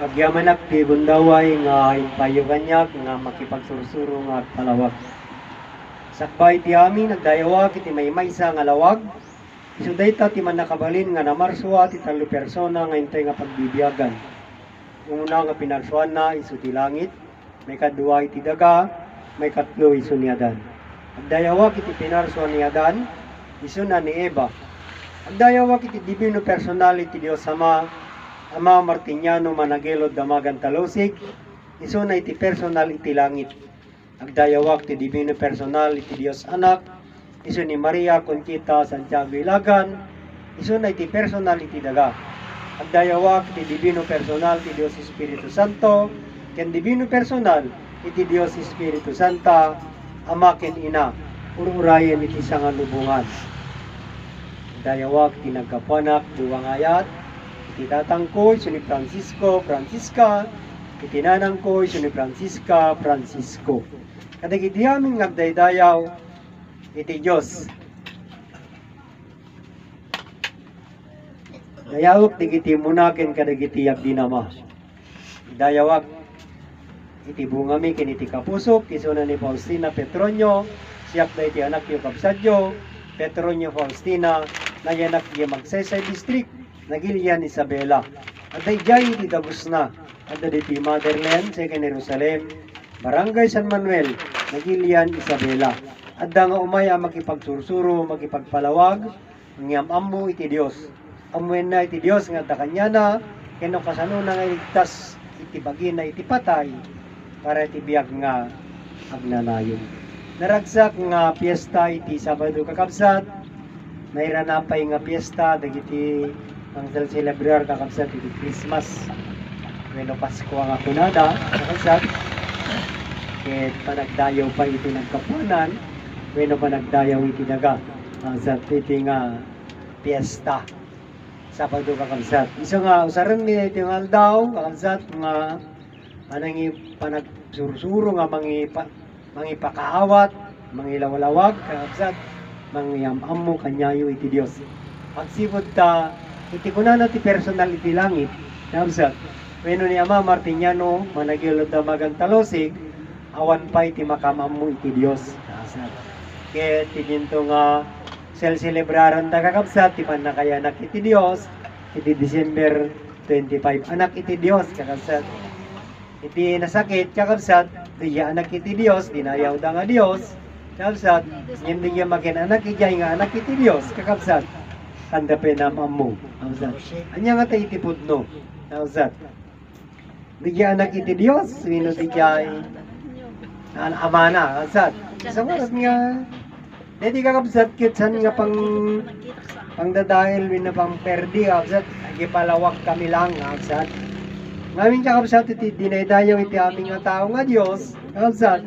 Agyamanak ti bundaway nga impayo kanyak nga makipagsursuro nga palawag. Sakbay ti amin nagdayawag iti maymaysa nga lawag. Isu dayta ti man nakabalin nga namarswa ti 3 persona nga intay nga pagbibiyagan. Una nga pinarsuan na isu ti langit, may kadua iti daga, may katlo isu ni Adan. Agdayawag iti pinarsuan ni Adan, isu na ni Eva. Agdayawag iti divino personality Dios Ama Martiniano Managelod Damagan Talosig, iso na iti personal iti langit. Agdayawag ti divino personal iti Dios Anak, iso ni Maria Conchita Santiago Ilagan, iso na iti personal iti daga. Agdayawag ti divino personal iti Dios Espiritu Santo, ken divino personal iti Dios Espiritu Santa, Ama ken Ina, ururayan iti sangalubungan. Agdayawag ti nagkapuanak duwang ayat, iti tatang ko, iso ni Francisco, Francisca, iti nanang ko, iso ni Francisca, Francisco. Kadagiti aming nagdaydayaw, iti Diyos. Dayawag digiti munaken kadagiti abdinama. Dayawag iti bungami ken iti kapusok, iso na ni Faustina Petronio, siyak da iti anak yu kapsadyo, Petronio Faustina, nayanak yu Magsaysay District, Nagilian Isabela. At ay jay iti Dagos na. At iti Motherland, Second Jerusalem, Barangay San Manuel, Nagilian Isabela. At nga umaya makipagsursuro, makipagpalawag, ngiyam mo iti Dios. Amuin na iti Dios nga takanya na, keno kasano na nga iligtas iti bagi na iti patay, para iti biyag nga agnanayon. Naragsak nga piyesta iti Sabado kakabsat, nairanapay nga piyesta, dagiti ang celebrar kakabsat iti Christmas. Bueno, Pasko ang akunada, kakabsat. Ket panagdayaw pa iti nagkapuanan, bueno panagdayaw iti daga. Ang sat iti nga piyesta. Sabado kakabsat. Iso nga, usaran ni iti nga aldaw, kakabsat, nga anang panagsursuro nga mangipakaawat, mangilawalawag, kakabsat, mangyamam mo kanyayo iti Dios. Pagsibod ta, iti kunana ti personal iti langit, kakabsat, bueno ni Ama Martiniano, Managilod Damagan Talosig, awan pa iti makamam mo iti Dios, kakabsat. Kaya tiginto nga, celebraran ta kakabsat, ti panakayanak iti Dios, iti December 25, anak iti Dios, kakabsat. Iti nasakit, kakabsat, tiya anak iti Dios, dinayaw da nga Dios, kakabsat, hindi niya maging anak ijay nga anak iti Dios, kakabsat, kanda penamam mo, kakabsat. Anya nga tayo itipod no, kakabsat. Diya anak iti Dios, wino tijay, amana, kakabsat. Isang oras nga, hindi kakabsat, kitsan nga pangdadahil, wino pang perdi, kakabsat, agipalawag kami lang, kakabsat. Ngamin kakabsat, iti dinaydayaw iti aming nga tao nga Diyos, kakabsat.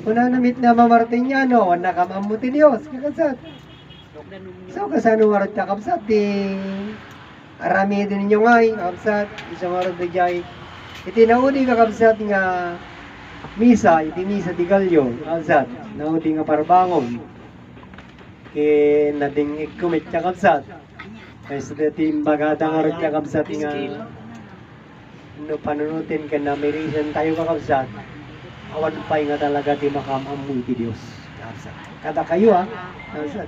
Kuna namit na Martiniano, nakamam mo ti Diyos, kakabsat. So, kasano nga rin kakabsat, arami din ninyo ngay, kakabsat, isang nga rin dijay. Iti naudi kakabsat nga misa, iti misa di galyo, kakabsat, naudi nga parbangon. Kaya nading ikumit kakabsat. Kaya sa dati bagada nga rin kakabsat nga no panunutin ka na merisan tayo kakabsat, awan pa'y nga talaga di makamam mo iti Diyos. Kada kayo kakabsat.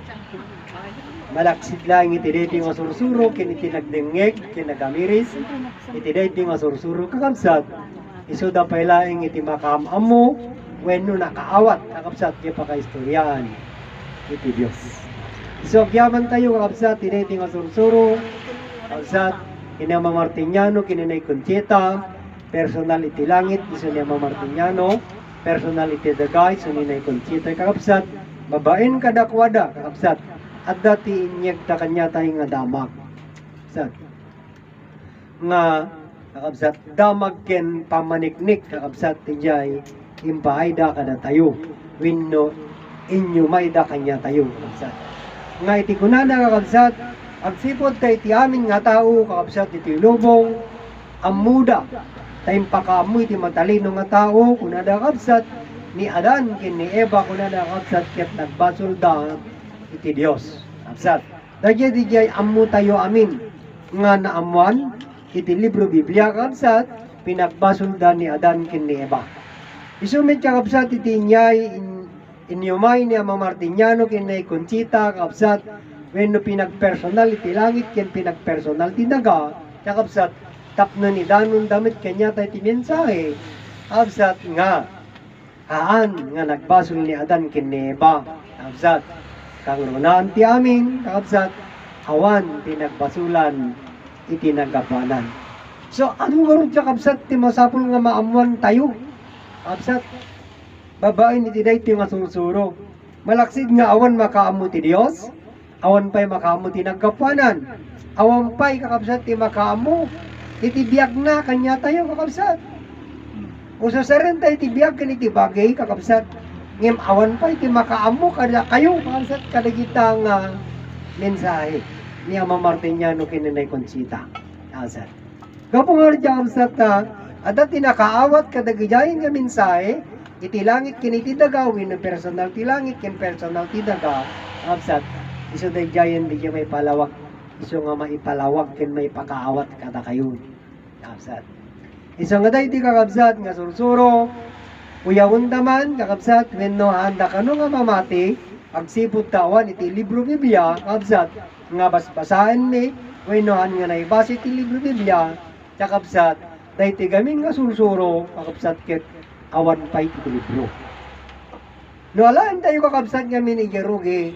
Malaksid lang iti dati nga sursuro, kin iti nagdengeg, kin nagamiris, iti dati nga sursuro kakabsat, iso da pa'y laing iti makamam mo, when no nakaawat kakabsat, kaya pakaistoryaan iti Diyos. So, kyaman tayo kakabsat, iti dati nga sursuro, kakabsat, Kinama Martiniano, kininay Conchita, personal iti langit, iso ni Ama Martiniano, personal iti dagay, iso ninay Conchita, kakabsat, babaen kadakwada, kakabsat, at dati inyag ta kanya tayo nga damag. Kakabsat, nga, kakabsat, damag ken pamaniknik, kakabsat, tijay, impahayda kada tayo, winno, inyo mayda kanya tayo, kakabsat. Nga iti kunana, kakabsat, agsipod tayo iti amin nga tao, kakabsat iti lubong, amuda, tayong pakaamu iti matalino nga tao, kunada kakabsat, ni Adan, kin ni Eva, kunada kakabsat, ket nagbasol da iti Dios. Kakabsat, dagya dijay amu tayo amin, nga naamuan, iti libro Biblia kakabsat, pinagbasuldan ni Adan ken ni Eva. Isumit kakabsat iti inyay inyumay ni Ama Martiniano ken ni Conchita kakabsat, wenno pinagpersonal iti langit ken pinagpersonal ti daga, kakabsat, tapno ni danon damit kanya tayo ti mensahe, kakabsat nga, haan nga nagbasol ni Adan ken ni Eva, kakabsat, kang runaan ti amin, kakabsat, awan pinagbasulan iti nagabanan. So, ano garod siya kapsat, ti masapul nga maamuan tayo. Kapsat, babae ni tiday ti nga susuro. Malaksid nga awan makaamu ti Dios, awan pa'y makaamu ti nagkapanan, awan pa'y kakapsat ti makaamu, iti biyag na kanya tayo kakapsat. Uso sa rin tayo ti biyag kan iti bagay kakapsat, ngem awan pa'y ti makaamu kada kayo kakapsat kadagita nga mensahe ni Ama Martiniano kinanay Conchita. Kakapsat. Kapag nga kakapsat ada tinakaawat kadagayayin nga mensahe, iti langit ken iti daga, wenno personal ti langit ken personal ti daga, kakapsat. Iso dayjayan di may palawag, iso nga maipalawag ken may pakaawat kada kayo. Kakapsat. Iso nga day ti kakapsat nga sursuro, uyawon taman kakapsat, wenno handa kano nga mamati, agsipot tawan iti libro Biblia, kakapsat, nga basbasahan mi, wennohan nga naibasa iti libro Biblia, kakapsat, day ti gaming nga sursuro, kakapsat ket awan pa'y iti libro. No alaan tayo kakapsat nga minigerugi,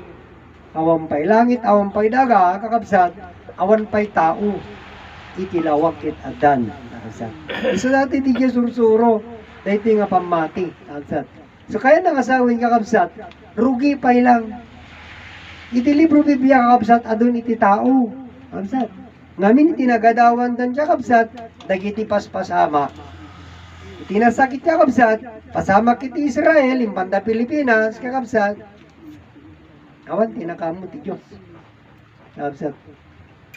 awan pa'y langit, awan pa'y daga, kakapsat, awan pa'y tao, iti lawag ket Adan, kakapsat. Isa dati ti sursuro, day ti nga pamati, kakapsat. So kaya nangasawin kakapsat, rugi pa'y lang. Iti libro Biblia kakapsat, adun iti tao, kakapsat. Ngamin iti nagadawan dan kakapsat, dagiti paspasama. Iti nasakit kakapsat, pasamak iti Israel, impanda Pilipinas, kakapsat. Awan, tinakamu ti Diyos. Kakapsat.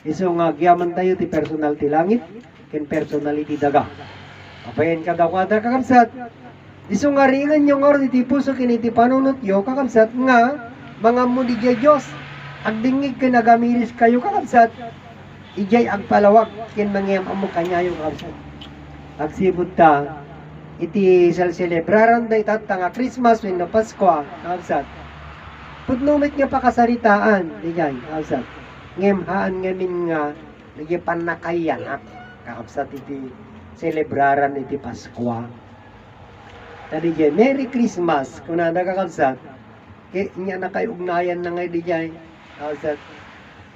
Iso nga, giyaman tayo ti personal ti langit, ken personal iti daga. Apayan ka daw kada kakapsat. Iso nga ringan yung oras iti puso ken iti panunot yo, kakapsat nga, mga muli di Diyos, agdingig ka nagamiris kayo kakapsat, ijay agpalawag ken mangyam amo kanyayo kakapsat. Agsibot ta, iti celebraran da itat nga Christmas wenno Pasko kakapsat. Pudnumit nga pakasaritaan, ijay kakapsat. Ngem haan ngamin nga nagyapan na kayanak kakapsat iti celebraran iti Pasko. Tadi jay Merry Christmas kunada kakapsat. Kaya niya na kayo ugnayan na ngay di jay. Kakapsat.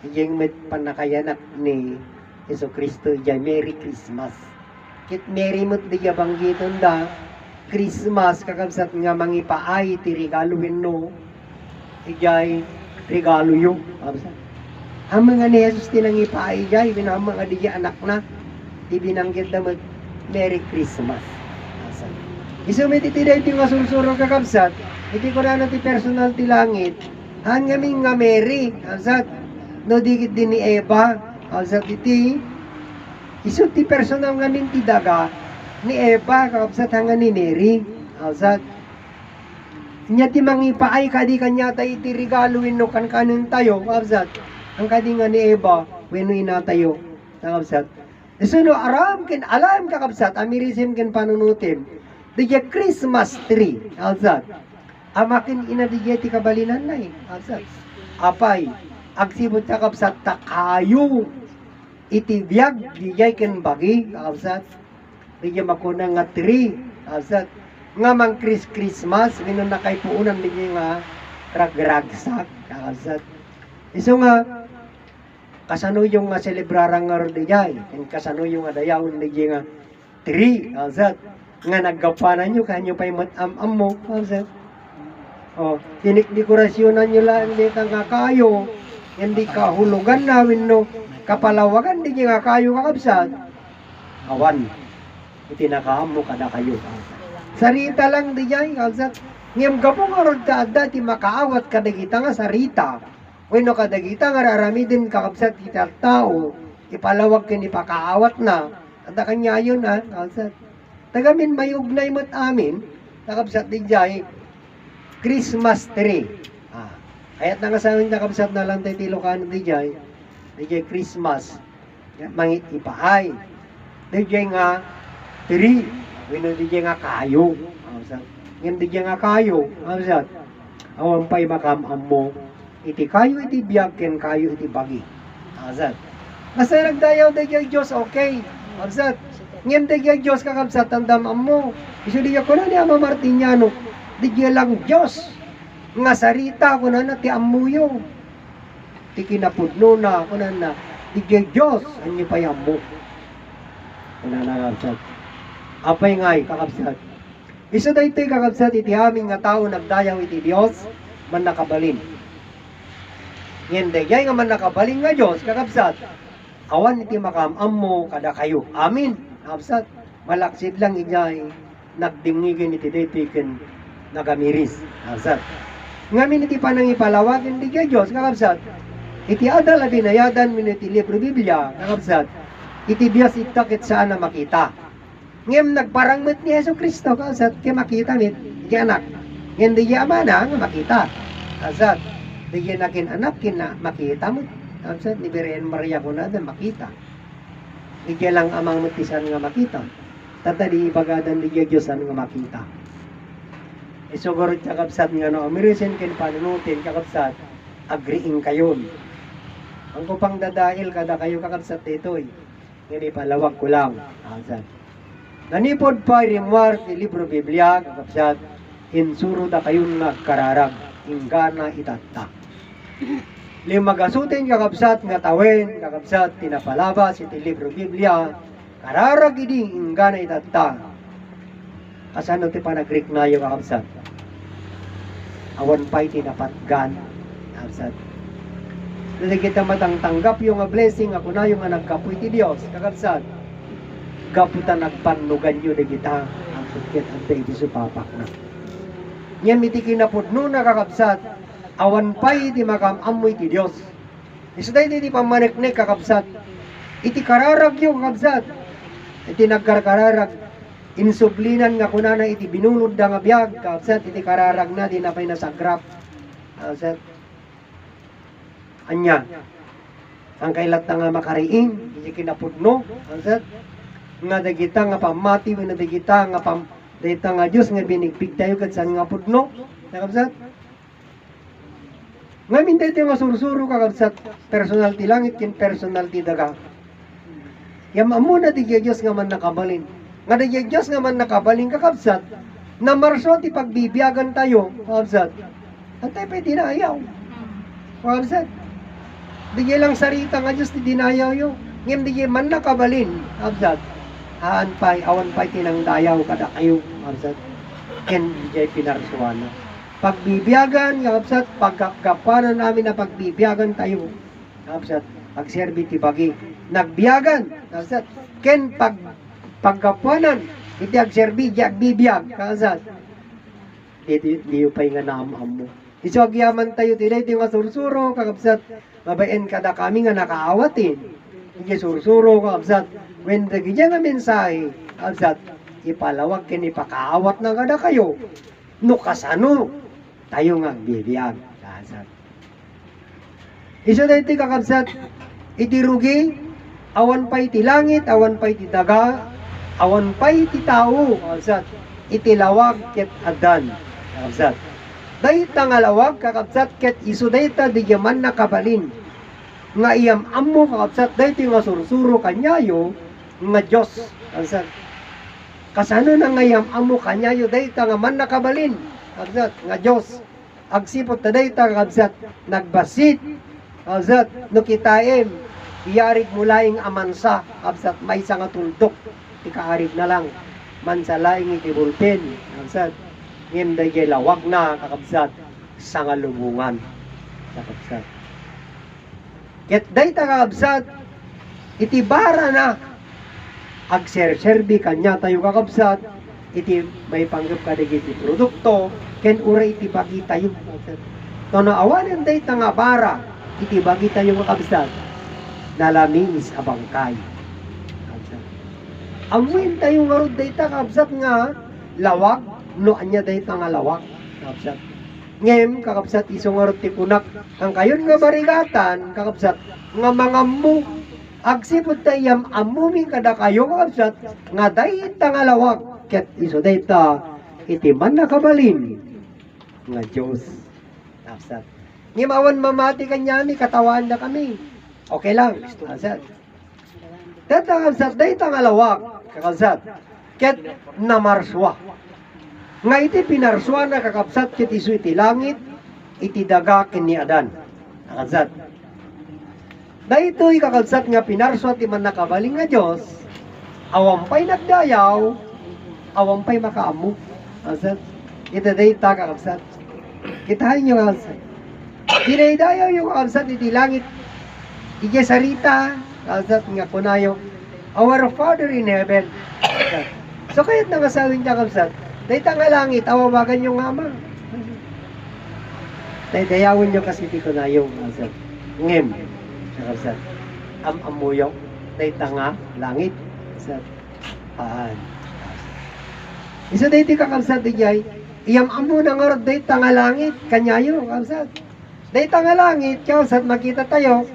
Iyeng may panakayanak ni Yeso Kristo jay Merry Christmas. Kit Merry mo't di jay banggiton da Christmas kakapsat nga mangipaay ti regalo wenno. Ijay regalo yung kakapsat. Ang mga ni Jesus tinangipaay jay binamang adi jay anak na ibinanggit na Merry Christmas. Kakapsat. Isumit iti dahi ti nga sursuro kakapsat. Iti ko na ti personal ti langit. Han ngamin nga Mary, kakapsat. No digit din ni Eva, kakapsat iti. Iso ti personal ngamin ti daga ni Eva, kakapsat hanga ni Mary, kakapsat. Nya ti mangipaay kadi kanya tayo iti regalo wenno kan kanon tayo, kakapsat. Ang kadi nga ni Eva, wenno inatayo, kakapsat. Iso no aram ken alam kakapsat, amirisim ken panunutim. Diya Christmas tree, kakapsat. Amakin ina diya ti kabalinan na kakapsat. Apay, agsibot kakapsat takayo iti biyag diya ken bagi, kakapsat. Diya makuna nga tree, kakapsat. Nga mang Christmas, minon na kay puunan diya nga ragragsak, kakapsat. Iso nga, kasano yung nga celebrarang nga rodiyay, and kasano yung nga dayawon diya nga tree, kakapsat. Nga naggapanan nyo, kanyo pa'y matam-am mo, kakapsat. O, tinik-dekorasyonan nyo lang, hindi nga kayo, hindi kahulugan na, no, kapalawagan, hindi nga kayo kakapsat. Awan, itinakaam mo kada kayo. Sarita lang di jay, kakapsat. Ngayong gapong arod ka adda, ti makaawat kadagita nga sarita. Bueno, kadagita nga raramidin kakapsat kita tao, ipalawag kin ipakaawat na, ada kanya yun kakapsat. Tagamin may ugnay mo't amin, kakapsat di jay, Christmas tree. Kaya't nga sa amin kakapsat na lang tayo Ilocano di jay Christmas. mangit ipaay. Dijay nga tiri, wino dijay nga kayo. Ngem dijay nga kayo, amsat. Awan pa'y makamam mo, iti kayo iti biyagken kayo iti bagi. Amsat. Basta nagdayaw dijay Diyos, okay. Amsat. Ngem dijay Diyos kakabsat, tandam mo. Iso dijay ko na ni Ama Martiniano, dijay lang Diyos. Nga sarita ko na ti amuyo. Ti kinapudno na ko na dijay Diyos, anyo pa'y amu. Kuna na kakabsat. Apay ngay kakabsat. Iso da ito'y kakabsat iti aming nga tao nagdayaw iti Diyos, man nakabalin. Ngende, yay nga man nakabalin nga Diyos, kakabsat. Awan iti makamam mo kada kayo. Amin. Kakabsat. Malaksid lang ijay, nagdingigin iti daytiken nagamiris. Kakabsat. Ngamin iti panang ipalawagin di kay Diyos, kakabsat. Iti adal abinayadan min iti libro Biblia, kakabsat. Iti Diyos itakit saan na makita. Ngem nagparangmet ni Yesu Kristo, kakabsat, kaya makita mit, di anak. Ngem di ama na, nga makita. Kakabsat, di nakin anak, kina makita mo. Kakabsat, ni Birhen Maria ko na, makita. Di lang amang matisan nga makita. Tata di ibagadan di Diyosan nga makita. Isugurot kakabsat nga no, amirisin kin panunutin kakabsat, agriing kayon. Ang kupang dadail kada kayo kakabsat dito Ngini palawag ko lang. Kakabsat. Nanipod pa rimwar ti libro Biblia kakabsat, insuro da kayon nagkararag, ingana itatta. Limagasutin kakabsat nga tawen kakabsat tinapalabas iti libro Biblia, kararag idi ingana itatta. Kasano ti panag-Greek na yung kakabsat? Awan pa'y tinapatgan. Kakabsat. Dili kita matangtanggap yung blessing, ako na yung nagkapoy ti Diyos. Kakabsat. Gaputan nagpanugan nyo na kita. Ang sukit ang iti supapak na. Yan iti kinapudno na kakabsat. Awan pa'y ti makamamoy ti Diyos. Isa tayo iti pamaniknik kakabsat. Iti kararag yung kakabsat. Iti nagkarkararag. Insublinan nga kunana iti binunod da nga biyag, kakabsat, iti kararag na, di na pa'y nasagrap. Kakabsat. Anya, ang kailat na nga makariin, iti kinapudno, kakabsat. Nga dagita nga pamati, nga dagita nga dagita nga Diyos, nga binigpig tayo kat saan nga pudno, kakabsat. Nga minday tayo nga sursuro, kakabsat, personal ti langit, kin personal ti daga. Yamamo na di Diyos nga man nakabalin. Nga di Diyos nga man nakabaling kakabsat, na marso ti pagbibiyagan tayo, kakabsat, at tayo pa'y dinayaw. Kakabsat, di lang sarita nga Diyos ti dinayaw yun. Ngayon di man nakabalin, kakabsat, awan pa'y tinangdayaw kada kayo, kakabsat, ken di pinarsuana. Pagbibiyagan, kakabsat, pagkakapanan namin na pagbibiyagan tayo, kakabsat, pagserbi ti bagi, nagbiyagan, kakabsat, ken pagkapuanan, iti agserbi, di agbibiyag, kakabsat. Di pa nga naamam mo. Iso agyaman tayo, tinay iti nga sursuro, kakabsat, mabayan kada kami nga nakaawatin. Iti sursuro, kakabsat, when the gidya nga mensahe, kakabsat, ipalawag kin ipakaawat na kada kayo, no kasano, tayo nga agbibiyag, kakabsat. Iso na iti kakabsat, iti rugi, awan pa iti langit, awan pa iti daga, awan pa'y iti tao, kakabsat, iti lawag ket adan, kakabsat. Dayta nga lawag, kakabsat, ket iso dayta di yaman nakabalin. Nga iyam amo, kakabsat, dayta nga sursuro kanyayo, nga Diyos, kakabsat. Kasano na nga iyam amo kanyayo, dayta nga man nakabalin, kakabsat, nga Diyos. Agsipot na dayta, kakabsat, nagbasit, kakabsat, no kitaem, iyarig mulaing amansa, kakabsat, may nga tuldok, ikaarig na lang mansalaing iti bulpen kakabsat ngem dayjay lawag na kakabsat sa nga lubungan kakabsat ket dayta kakabsat iti bara na agserserbi kanya tayo kakabsat iti may panggap kadagiti produkto ken ura iti bagi tayo kakabsat tono awanen dayta nga bara iti bagi tayo kakabsat nalaminis abangkay. Amuin tayo nga rod dayta kakabsat nga lawag, no anya dayta nga lawag kakabsat. Ngem kakabsat iso nga rod ti punak ang kayon nga barigatan kakabsat nga mga mu Agsipod tayam amuming kada kayo kakabsat, nga dayta nga lawak, ket iso dayta, iti man nakabalin, nga Diyos. Kakabsat. Ngimawan mamati kanyami, katawaan na kami. Okay lang, kakabsat. Dayta kakabsat, dayta nga lawak, kakabsat, ket namarswa. Nga iti pinarswa na kakabsat, ket iso iti langit, iti daga kini adan. Kakabsat. Dahito'y kakabsat nga pinarswa ti man nakabaling nga Diyos, awampay nagdayaw, awampay makaamu. Kakabsat, ito dayta kakabsat. Kitahin nyo kakabsat. Dinaydayaw yung kakabsat iti langit, iti sarita, kakabsat nga kunayo, Our Father in Heaven. Kakabsat. So kaya't nangasawin niya kakabsat, dayta nga langit, awawagan yung ama. Daydayawin nyo kasi iti kunayo, kakabsat. Ngem. Kakabsat, amuyaw, dayta nga langit, sa paan. Isa dayti kakabsat, ijay, iyam amu na nga dayta nga langit, kanyayo, kakabsat. Dayta nga langit, kakabsat, makita tayo,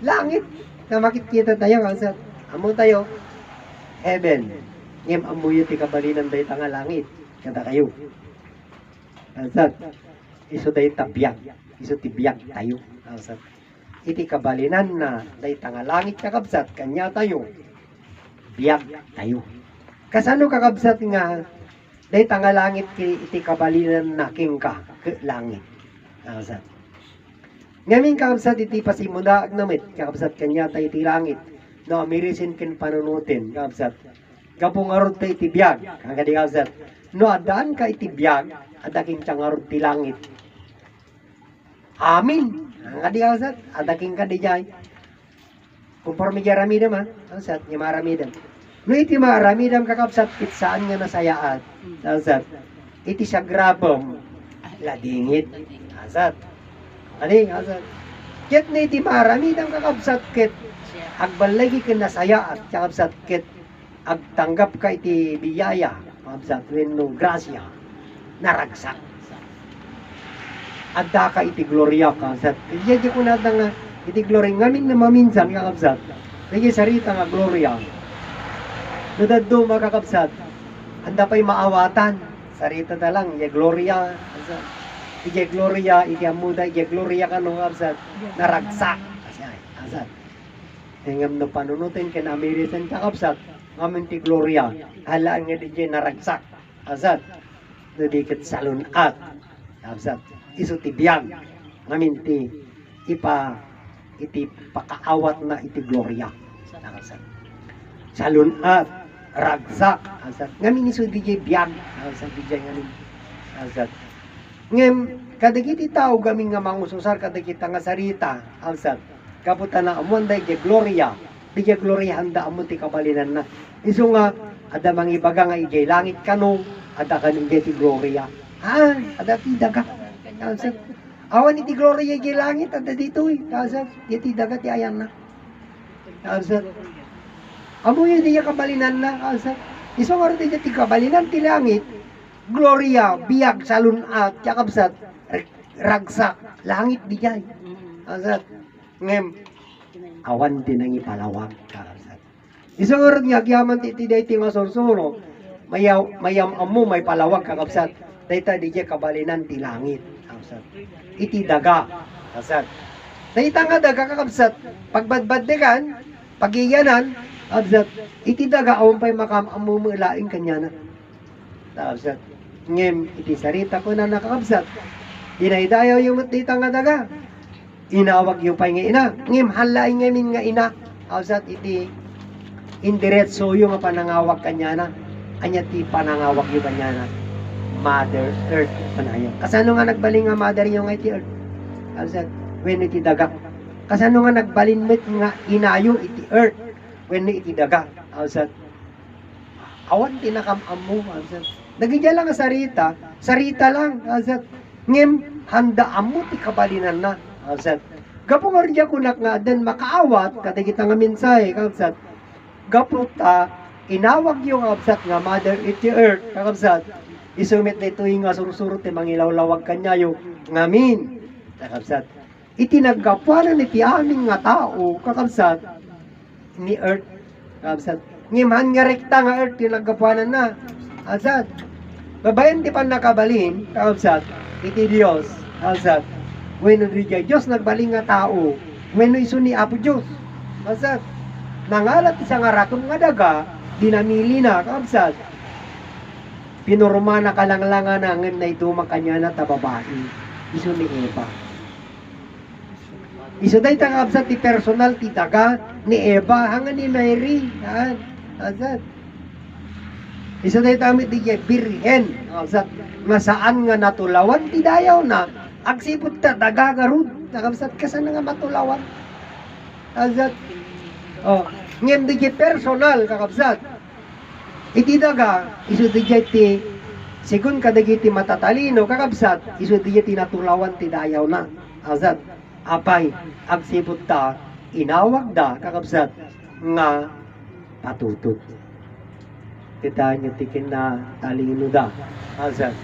langit, na makikita tayo, kakabsat. Amu tayo, heaven. Iyam amuyo ti kabalinan dayta nga langit, kada kayo. Kakabsat, iso dayta biyak, iso ti biyak tayo, kakabsat. Iti kabalinan na dayta nga langit kakabsat kanya tayo biyag tayo. Kasano kakabsat nga dayta nga langit iti kabalinan na king ka ke langit kakabsat. Ngamin kakabsat iti pasimuna agnamit kakabsat kanya tayo iti langit no amirisin ken panunutin kakabsat. Gapungarod tayo iti biyag kagadi kakabsat. No adaan ka iti biyag adaking tangarod ti langit. Amin. Ang adi kakabsat, adaking ka di jay. Conforme jay ramidam ha, kakabsat, yung maramidam. No iti maramidam kakabsat, saan nga nasayaat, kakabsat, iti siya grabom, ladingit, kakabsat. Adi, kakabsat. Ket na iti maramidam kakabsat, ket agbalagi ka nasayaat, kakabsat, ket agtanggap ka iti biyaya, kakabsat, wenno grasya, naragsak. Adda ka iti gloria kakabsat. Iti ko nata nga iti gloria ngamin na maminsan kakabsat. Iti sarita nga gloria. Nudaddo makakabsat. Anda pa'y maawatan. Sarita na lang, iti gloria. Iti gloria, iti amuda, iti gloria ka nung kakabsat. Naragsak. Kakabsat. Ngam na panunutin ka na amirisan kakabsat. Ngamin ti gloria. Halaan nga iti naragsak. Kakabsat. Nudikit salunat. Kakabsat. Iso ti biyag ngamin ti iti pakaawat na iti gloria nakasat salunat ragsak nakasat ngamin iso di biyag nakasat di ngamin nakasat ngem kadagiti tao gamin nga mangususar kadagita nga sarita nakasat kaputa na amuan da iti gloria di gloria handa amu ti kabalinan na iso nga ada mangibaga nga iti langit kano ada kanin iti gloria ada ti daga kakabsat. Awan iti gloria iti langit at dito kakabsat. Iti dagat ti ayan na. Kakabsat. Amo yun di kabalinan na kakabsat. Iso nga rin ti kabalinan ti langit. Gloria, biyag, salunat, kakabsat. Ragsak, langit di jay. Kakabsat. Ngem, awan din ang ipalawag kakabsat. Iso nga rin agyaman ti dayti nga sursuro. Mayam amo may palawag kakabsat. Dayta di jay kabalinan ti langit. Kakabsat. Iti daga. Kakabsat. Dayta nga daga kakabsat. Pagbadbaddekan, pagiyanan, kakabsat. Iti daga awang pa'y makamamumulaing kanya na. Kakabsat. Ngem, iti sarita ko na nakakabsat. Dinaydayaw yung dayta nga daga. Inawag yung pa'y nga ina. Ngem, halaing ngamin nga ina. Kakabsat, iti indiretso yung panangawag kanya na. Anya ti panangawag yung kanya na. Mother Earth panayo. Kasano nga nagbalin nga Mother yung iti Earth? Kakabsat, when iti daga. Kasano nga nagbalin met nga inayo iti Earth? When iti daga. Kakabsat, awan tinakamamu. Kakabsat, nagidya lang nga sarita lang. Kakabsat, ngem handa amu ti kabalinan na. Kakabsat, gapo nga rin kunak nga den makaawat kadagita nga minsay. Kakabsat, gapo ta inawag yung kakabsat nga Mother iti Earth. Kakabsat, isumit na ito nga sursurot ti mangilawlawag kanyayo ngamin kakabsat iti naggapuanan iti aming nga tao kakabsat ni earth. Kabsat. Ngimhan nga rekta nga earth yung nagkapuanan na. Kabsat. Babayan di pa nakabalin. Kabsat. Iti Diyos. Kabsat. Bueno di Diyos nagbaling nga tao. Bueno iso ni Apo Diyos. Kabsat. Nangalat isang araton nga daga. Dinamili na. Kabsat. Pinurma na kalanglangan angin na ito makanya na tababae. Iso ni Eva. Iso day tangabsat ti personal ti daga ni Eva hangan ni Mary. Yan. Absat. Iso day tamit ti birhen. Absat. Masaan nga natulawan ti dayaw na. Agsipot ta daga garud. Absat kasan nga matulawan. Absat. Oh, ngem di personal kakabsat. Iti daga iso di ti sigun kadagiti matatalino kakabsat iso di tinatulawan ti dayaw na. Absat. Apay agsipot ta inawag da kakabsat nga patutut. Kita nyo tikin na talino da. Absat.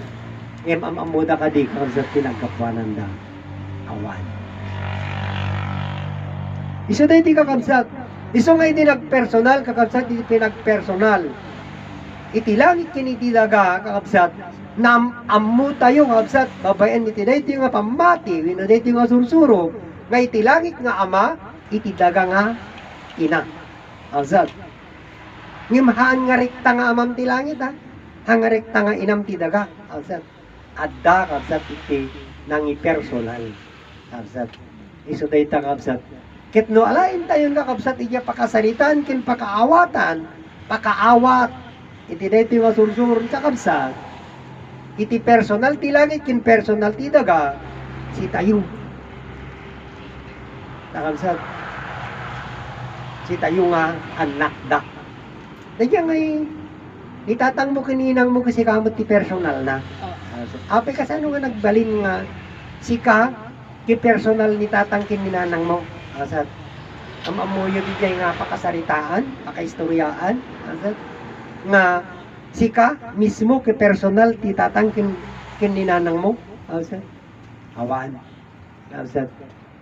Amu da kadi kakabsat pinagkapuanan da. Awan. Iso da iti kakabsat. Iso nga iti nagpersonal kakabsat iti pinagpersonal. Iti langit kiniti daga kakabsat nam ammo tayo kakabsat babayan iti dayti nga pamati wino dayti nga sursuro nga iti langit nga ama iti daga nga ina kakabsat ngimhaan nga rekta nga amam ti langit ha nga rekta nga inam ti daga kakabsat adda kakabsat iti nangi personal kakabsat iso dayta kakabsat ket no alain tayo kakabsat iti pakasaritan ken pakaawatan pakaawat iti dayto nga sursuro kakabsat iti personal ti langit kin personal ti daga si tayo kakabsat si tayo nga anak da dagyan ngay itatang mo kininang mo kasi kamot ti personal na apay kasano nga nagbalin nga si ka ki personal ni tatang kin ninanang mo kakabsat amamuyo di nga pakasaritaan pakaistoryaan kakabsat nga sika mismo ke personal ti tatang kin ninanang mo awsat awan awsat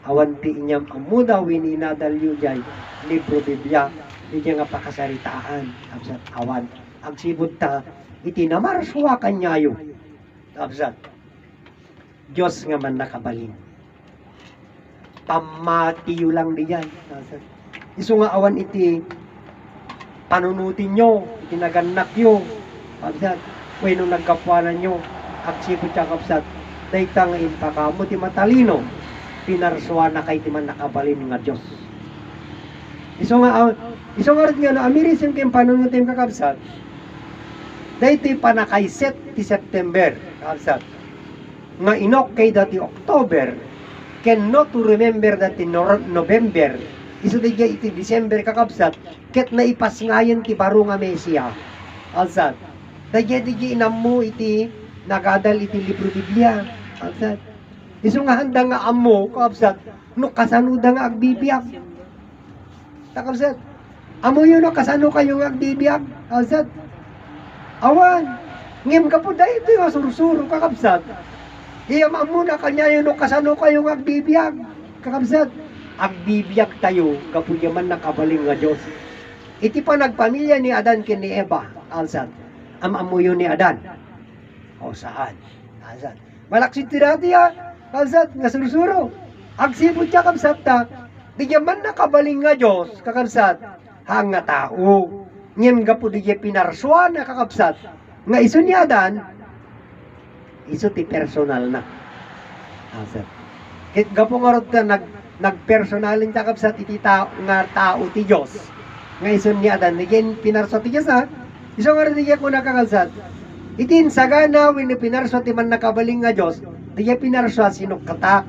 awan ti inyam amuda wininadalyo jay libro Biblia di nga pakasaritaan awsat awan agsibot ta iti namarswa kanyayo awsat Diyos nga man nakabalin pamatiyo lang di jay awsat iso nga awan iti panunutin nyo, itinaganak nyo, kabsat, bueno nagkapuanan nyo, aksipo siya kabsat, dayta nga impakamo, ti matalino, pinarswa na kay ti man nakabalin nga Diyos. Iso nga rin nga, no, amirisim kayong panunutin kakabsat, dayta panakaiset ti September, kabsat, nga inok kay dati October, can not to remember dati November, iso di iti December kakabsat, ket naipas ngayon ti baro nga Mesia. Alsat. Daya di inam mo iti nagadal iti libro Biblia. Alsat. Iso nga handa nga amo kakabsat, no kasano da nga agbibiyag. Kakabsat. Amo yun no kasano kayo nga agbibiyag. Alsat. Awan. Ngim ka po dahil ito yung sursuro kakabsat. Iyam amo na kanya yun no kasano kayo nga agbibiyag. Kakabsat. Agbibiyag tayo kapuya man nakabaling nga Diyos. Iti pa nagpamilya ni Adan ken ni Eva, alsat. Amamuyo ni Adan. O saan? Alsat. Malaksit ti dati alsat nga sursuro. Agsibot siya kabsat ta. Di man nakabaling nga Diyos, kakabsat. Hang nga tao. Ngem gapu di pinarswa na kakabsat. Nga iso ni Adan, iso ti personal na. Alsat. Kit gapu nga rod nagpersonalin kakabsat iti nga tao ti Diyos. Nga ison ni Adan, again pinarso ti Diyos ha. Iso nga rin ko nakakabsat. Itin sagana when pinarso ti man nakabaling nga Diyos, diya pinarso sinukatak.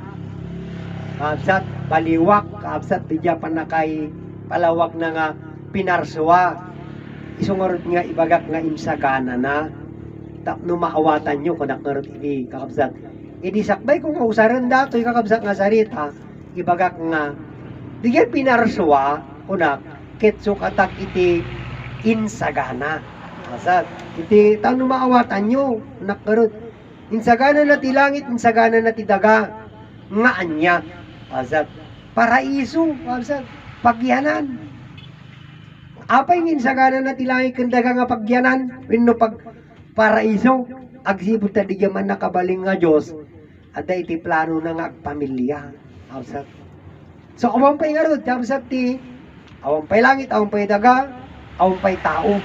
Kakabsat, baliwak, kakabsat diya panakay palawak na nga pinarsoa. Iso nga rin nga ibagak nga imsagana na. No maawatan nyo kung nakarot ini kakabsat. Idi sakbay kung kausaran dato yung kakabsat nga sarita, ibagak nga diya pinarswa kunak ketso katak iti insagana asat iti tano maawatan nyo nakarot insagana na ti langit insagana na ti daga nga anya asat paraiso asat pagyanan Apay ngin sagana na tilangi kendaga nga pagyanan wenno pag paraiso agsibot ta di man nakabaling nga Dios ada iti plano na nga agpamilya. Awsat. So awang pay nga rod, awsat ti awang pay langit, awang pay daga, awang pay tao.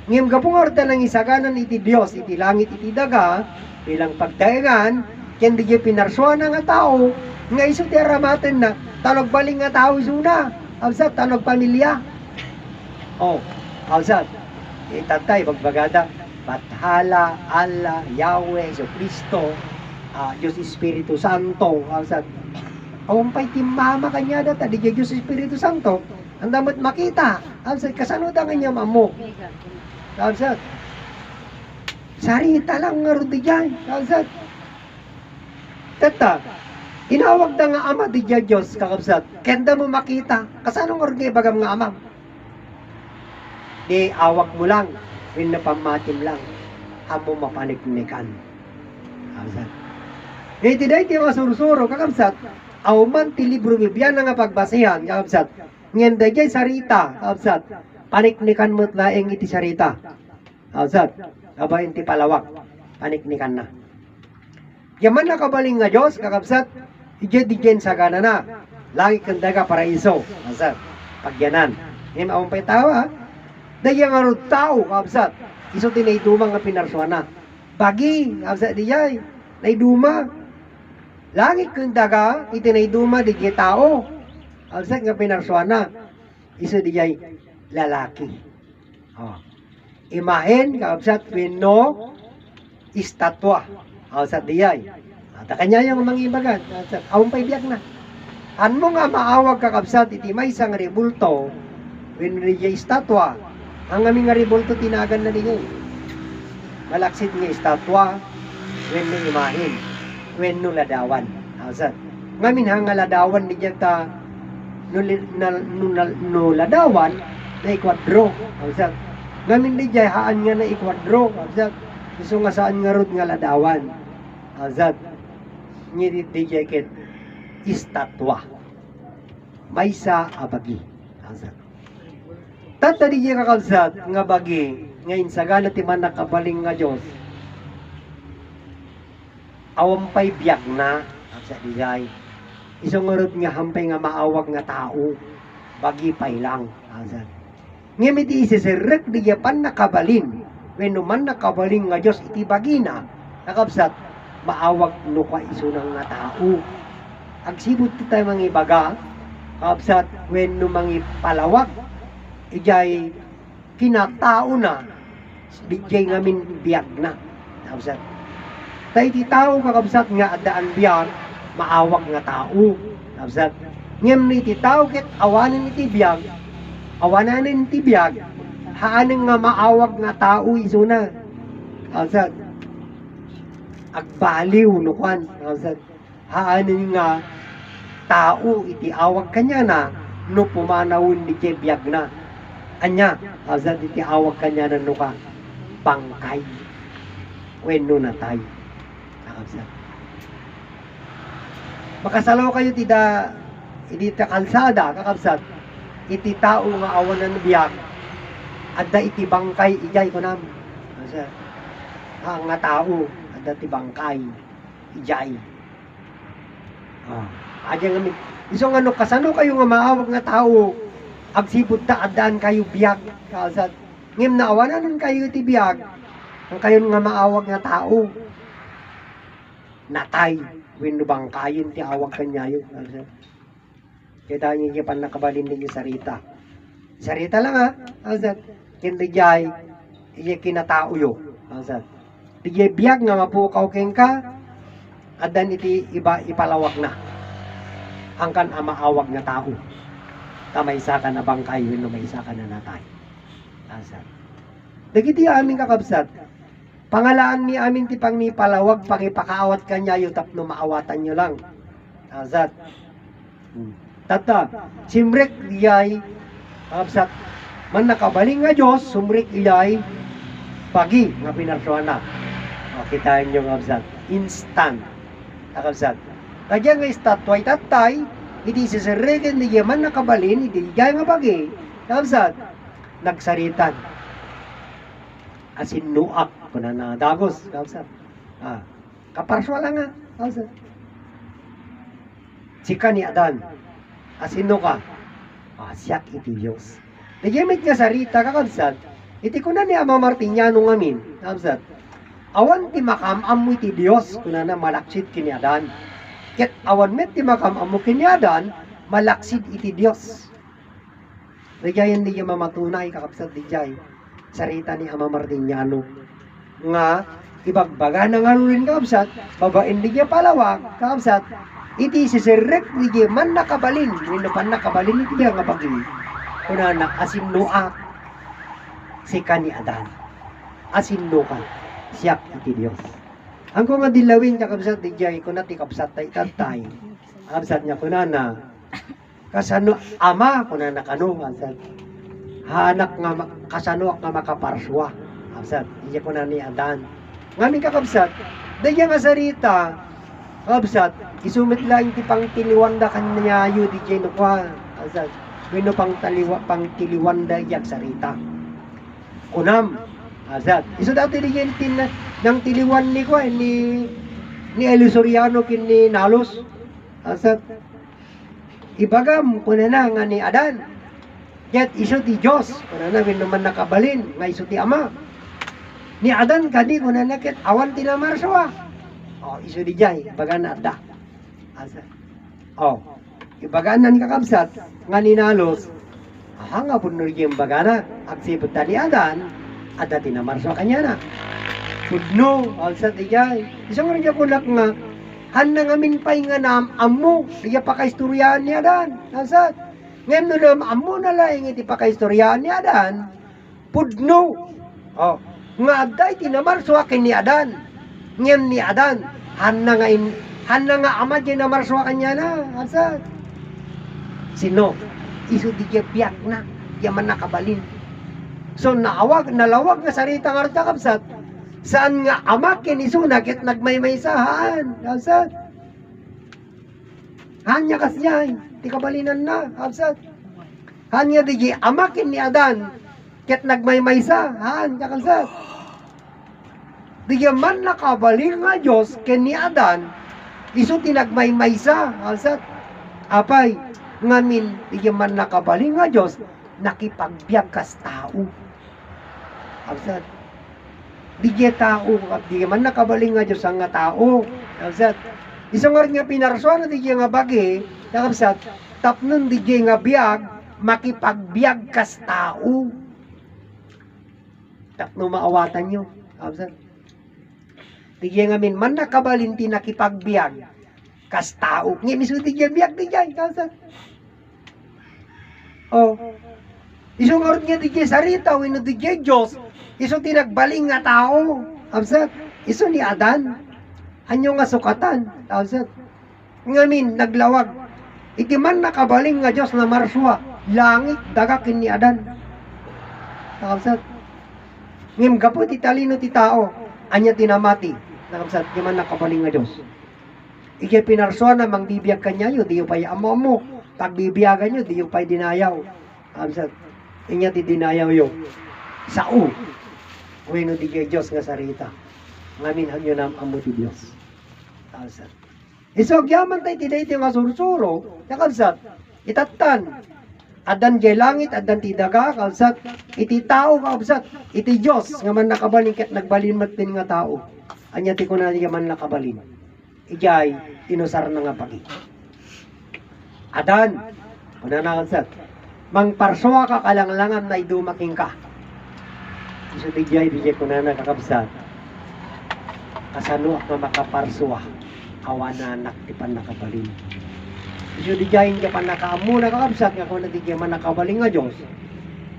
Ngem gapong orda ng isaganan iti Dios, iti langit, iti daga, bilang pagdaengan, ken di pinarsuan nga tao, nga iso ti aramaten na, tanog baling nga tao isuna, awsat, tanog pamilya. Oh, awsat, itatay, bagbagada, Bathala, Allah, Yahweh, Jesu Kristo, Diyos Espiritu Santo, awsat, awang pay timama kanya data, di Diyos Espiritu Santo, ang damat makita, awsat, kasano da kanya mamo, awsat, sarita lang nga rin diyan, awsat, tata, inawag da nga ama di Diyos, kakabsat, kenda mo makita, kasano nga rin bagam nga ama, di awag mo lang, win na pamatim lang, amo mapaniknikan, awsat, eh tiday ti mga surusuro, kakabsat, awman ti libro Biblia nga pagbasihan, kakabsat, ngayon dayay sarita, kakabsat, paniknikan mo't laeng iti sarita, kakabsat, kabayin ti palawak, paniknikan na. Yaman na kabaling nga Diyos, kakabsat, ije-dijen sa gana na, lagi kandaga paraiso, kakabsat, pagyanan. Ngayon awang pa'y tawa, dayang nga rin tao, kakabsat, iso tinayduma nga pinarsuana. Bagi, kakabsat, diyay, nayduma, langit kung daga, itinayduma di tao. Alsat nga pinarsuana. Iso di jay lalaki. Oh. Imahen, kaabsat, wino, istatwa. Alsat di jay. At kanya yung mga ibagan. Awang paibiyag na. An mo nga maawag kakabsat, iti may isang rebulto, wino di jay istatwa. Ang aming nga rebulto tinagan na niya. Malaksit nga istatwa, wino imahen. Wenno ladawan. Asat. Ngamin hanga ladawan di ta no ladawan na ikwadro. Asat. Ngamin di jay haan nga na ikwadro. Asat. Iso nga saan nga rod nga ladawan. Asat. Ngiti di jay ket istatwa. Maysa abagi. Asat. Tata di jay kakalsat nga bagi nga insagana ti man nakabaling nga Dios. Awang pa'y biyak na sa digay. Isang urod nga hampay nga maawag nga tao. Bagi pa'y lang. Ngayon iti isisirek di yapan nakabalin. When man nakabalin nga Diyos iti bagina. Nakabsat, maawag nukwa isunang nga tao. Agsibot tayo mga ibaga. Nakabsat, when mga palawag. Ijay kinatao na. Dijay ngamin biyak na. Nakabsat. Tayo ti tao kakabsat nga adaan biyag, maawag nga tao. Kakabsat. Ngem ni ti tao ket awanan iti biyag, awanan iti biyag, haanin nga maawag nga tao isuna. Kakabsat. Agbaliw no kwan. Kakabsat. Haanin nga tao iti awag kanya na no pumanawin ni biyag na. Anya, kakabsat iti awag kanya na no ka bangkay. Wenno na tayo. Kakabsat. Makasalaw kayo iti kalsada, kakabsat. Iti tao nga awanan biyak. Adda iti bangkay, ijay ko namin. Kakabsat. Nga tao, adda iti bangkay, ijay. Adya nga min. Iso nga no, kasano kayo nga maawag nga tao, agsibot ta addaan kayo biyak, kakabsat. Ngem na awanan kayo iti biyak, ang kayo nga maawag nga tao. Natay, wino bang kayin ti awag kanya yun. Kaya tayo niya pan nakabalin din yung sarita. Sarita lang ha. Asat. Hindi jay, iya kinatao yun. Asat. Di biyag nga mapukaw keng ka, adan iti iba ipalawag na. Angkan amaawag nga tao. Tamay isa ka na bangkay, wino may isa ka na natay. Asat. Dagiti aming kakabsat, pangalaan ni amin ti pang ni palawag pangipakaawat kanya yu tapno maawatan nyo lang. Azat. Tata, simrek iyay absat man nakabaling nga Diyos, sumrek iyay pagi nga pinarsuan na. O, kitain nyo nga absat. Instant. Absat. Kaya nga istatway tatay, iti sisiregen di man nakabalin, iti iyay nga pagi. Absat. nagsaritan. Asin nuak kuna na dagos kabsat. Kaparswa lang nga kabsat. Sika ni Adan. Asino ka? Siyak iti Diyos. Nagamit nga sarita kakabsat. Iti kuna ni Ama Martiniano ngamin kabsat. Awan ti makamam mo iti Diyos kuna na malaksid kini Adan. Ket awan met ti makamam mo kini Adan malaksid iti Diyos. Nagyayan di mamatunay kakabsat di jay. Sarita ni Ama Martiniano nga ibagbaga na nga rin kakabsat babain di palawag kakabsat iti sisirek di man nakabalin pan nakabalin iti nga pagi kuna na asinnoa sika ni Adan asinno ka siyak iti Dios ang ko nga dilawin kakabsat di jay kuna ti kapsat tay tatay kakabsat niya kuna na kasano ama kuna na kano kakabsat hanak nga kasano nga makaparswa kabsat iya ko na ni Adan ngamin kakabsat dahil nga sarita kabsat isumit lang ti pang tiliwanda kanya yu di jay nukwa kabsat wino pang tiliwanda yak sarita kunam kabsat iso dati di jay ng tiliwan ni ko ni Elisoriano kin ni Nalos kabsat ibagam kuna na nga ni Adan yet iso ti Diyos, kuna na naman nakabalin, nga iso ti Ama. Ni Adan kadi kuna na ket awan ti namarsawa. Iso di jay, baga na da. Asa. Ibaga na ni kakabsat, nga ninalos, nga puno yung baga na, agsipot ta ni Adan, ada ti namarsawa kanya na. Pudno, alsa ti jay. Isang rin kunak nga, han na ngamin pa'y nga naammo, diya pa kaistoryahan ni Adan. Alsa. Ngayon nun amo na lang iti pakaistoryaan ni Adan, pudno. Nga aday tinamarsuwa kin ni Adan. Ngayon ni Adan, han na nga ama di namarsuwa kanya na. Asad. Sino? Iso di biyak na, di man nakabalin. So nalawag nga sarita nga rita kapsat, saan nga ama kin iso nakit nagmaymaysahan. Asad. Hanya kasya, di kabalinan na, absat. Hanya di amakin ni Adan, ket nagmaymaysa, kakabsat. Di man nakabalin nga Diyos, ken ni Adan, iso tinagmaymaysa, absat. Apay, ngamin, di man nakabalin nga Diyos, nakipagbiag kas tao. Absat. Di tao, di man nakabalin nga Diyos ang nga tao, absat. Isang nga pinarsuan na di nga bagi, nakabsat, tapnon di nga biyag, makipagbiag kas tao. Tapno maawatan nyo, nakabsat. Di nga man nakabalinti nakipagbiag, kas tao. Ngayon iso di nga biyag di nga, nakabsat. Isang nga di nga sarita, wino di nga Diyos, iso tinagbaling nga tao, nakabsat. Iso ni Adan. Anyo nga sukatan, tawsat. Ngamin, naglawag. Iti man nakabaling nga Diyos na marswa, langit dagakin ni Adan. Tawsat. Ngim gapo ti talino ti tao, anya tinamati. Tawsat, di man nakabaling nga Diyos. Ike pinarswa na mangbibiyag kanya yun, di yung pa'y amo mo. Pagbibiyagan nyo, di yung pa'y dinayaw. Tawsat. Inya ti dinayaw yun. Sao. Uwino di kay Diyos nga sarita. Ngamin hanyo na amo ti Diyos. Kalsat. Isog yaman tayo tiday ti nga sursuro, kalsat. Itatan. Adan jay langit, adan ti daga, kalsat. Iti tao, kalsat. Iti Diyos, nga man nakabalin, kat nagbalin matin nga tao. Anya ti ko na nga man nakabalin. Ijay, inusar na nga pagi. Adan, kuna na kalsat. Mang parswa ka kalanglangan na idumaking ka. Iso ti jay, di ko na nakakabsat. Kasano nga makaparswa awananak ti pan nakabalin. Iso di jayin ka pan nakaamu nakakabsat nga kung di man nakabalin nga Diyos.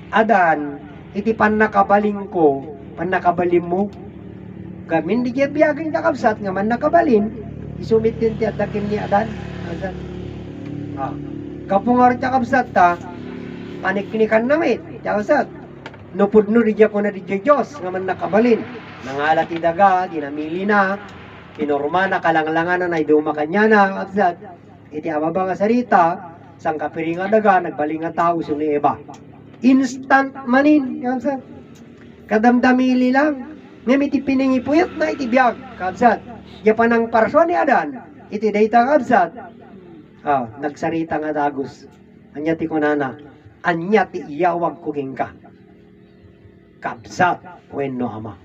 Adan, iti pan nakabalin ko, pan nakabalin mo. Gamin di jay biyagin kakabsat nga man nakabalin, isumit din ti adakin ni Adan. Adan. Kapungar kakabsat ta, panikinikan namit, kakabsat. Nupudno di jay ko na di jay Diyos nga man nakabalin. Nangalat ti daga, dinamili na, pinorma na kalanglangan na naiduma kanya na, absat. Iti ababa nga sarita, sang kapiring nga daga, nagbaling nga tao, suni iba. instant manin, kabsat. Kadamdamili lang. Ngem iti piningipuyat na iti biyag, kabsat. Ya panang parso ni Adan, iti dayta kabsat. Nagsarita nga dagos. Anya ti kunana, anya ti iyawag kuging ka. Kabsat, wenno ama.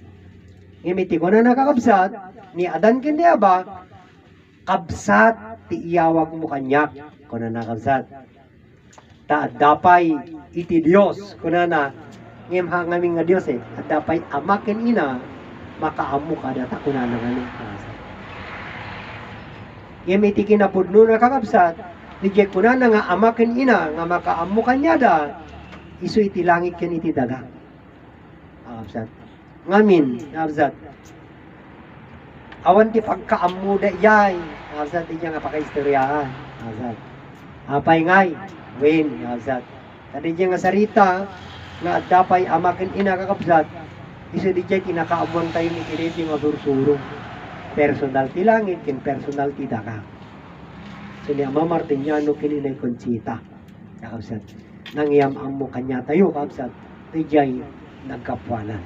Ngem iti kunana kakabsat, ni Adan ken di aba, kabsat ti iyawag mo kanyak, kunana kabsat. Dapay iti Dios kunana ngem hangaming nga Dios at dapay ama ken ina makaammo kada ta kunana ngani. Ngem iti kinapudno na kakabsat dijay kunana nga ama ken ina nga makaammo kanyada isu iti langit ken iti daga. Kakabsat. Ngamin, kakabsat. Awan ti pagkaammo da iyay. Kakabsat di nga pakaistoryahan. Kakabsat. Apay ngay wen kakabsat. Tadi nga sarita nga dapay ama ken ina kakabsat isu dijay kinakaamon tayo ni kiriti nga sursuro. Personal ti langit ken personal ti daga. So ni Ama Martiniano ken inay Conchita kakabsat. Nangyam ammo kanya tayo kakabsat dijay nagkapwanan.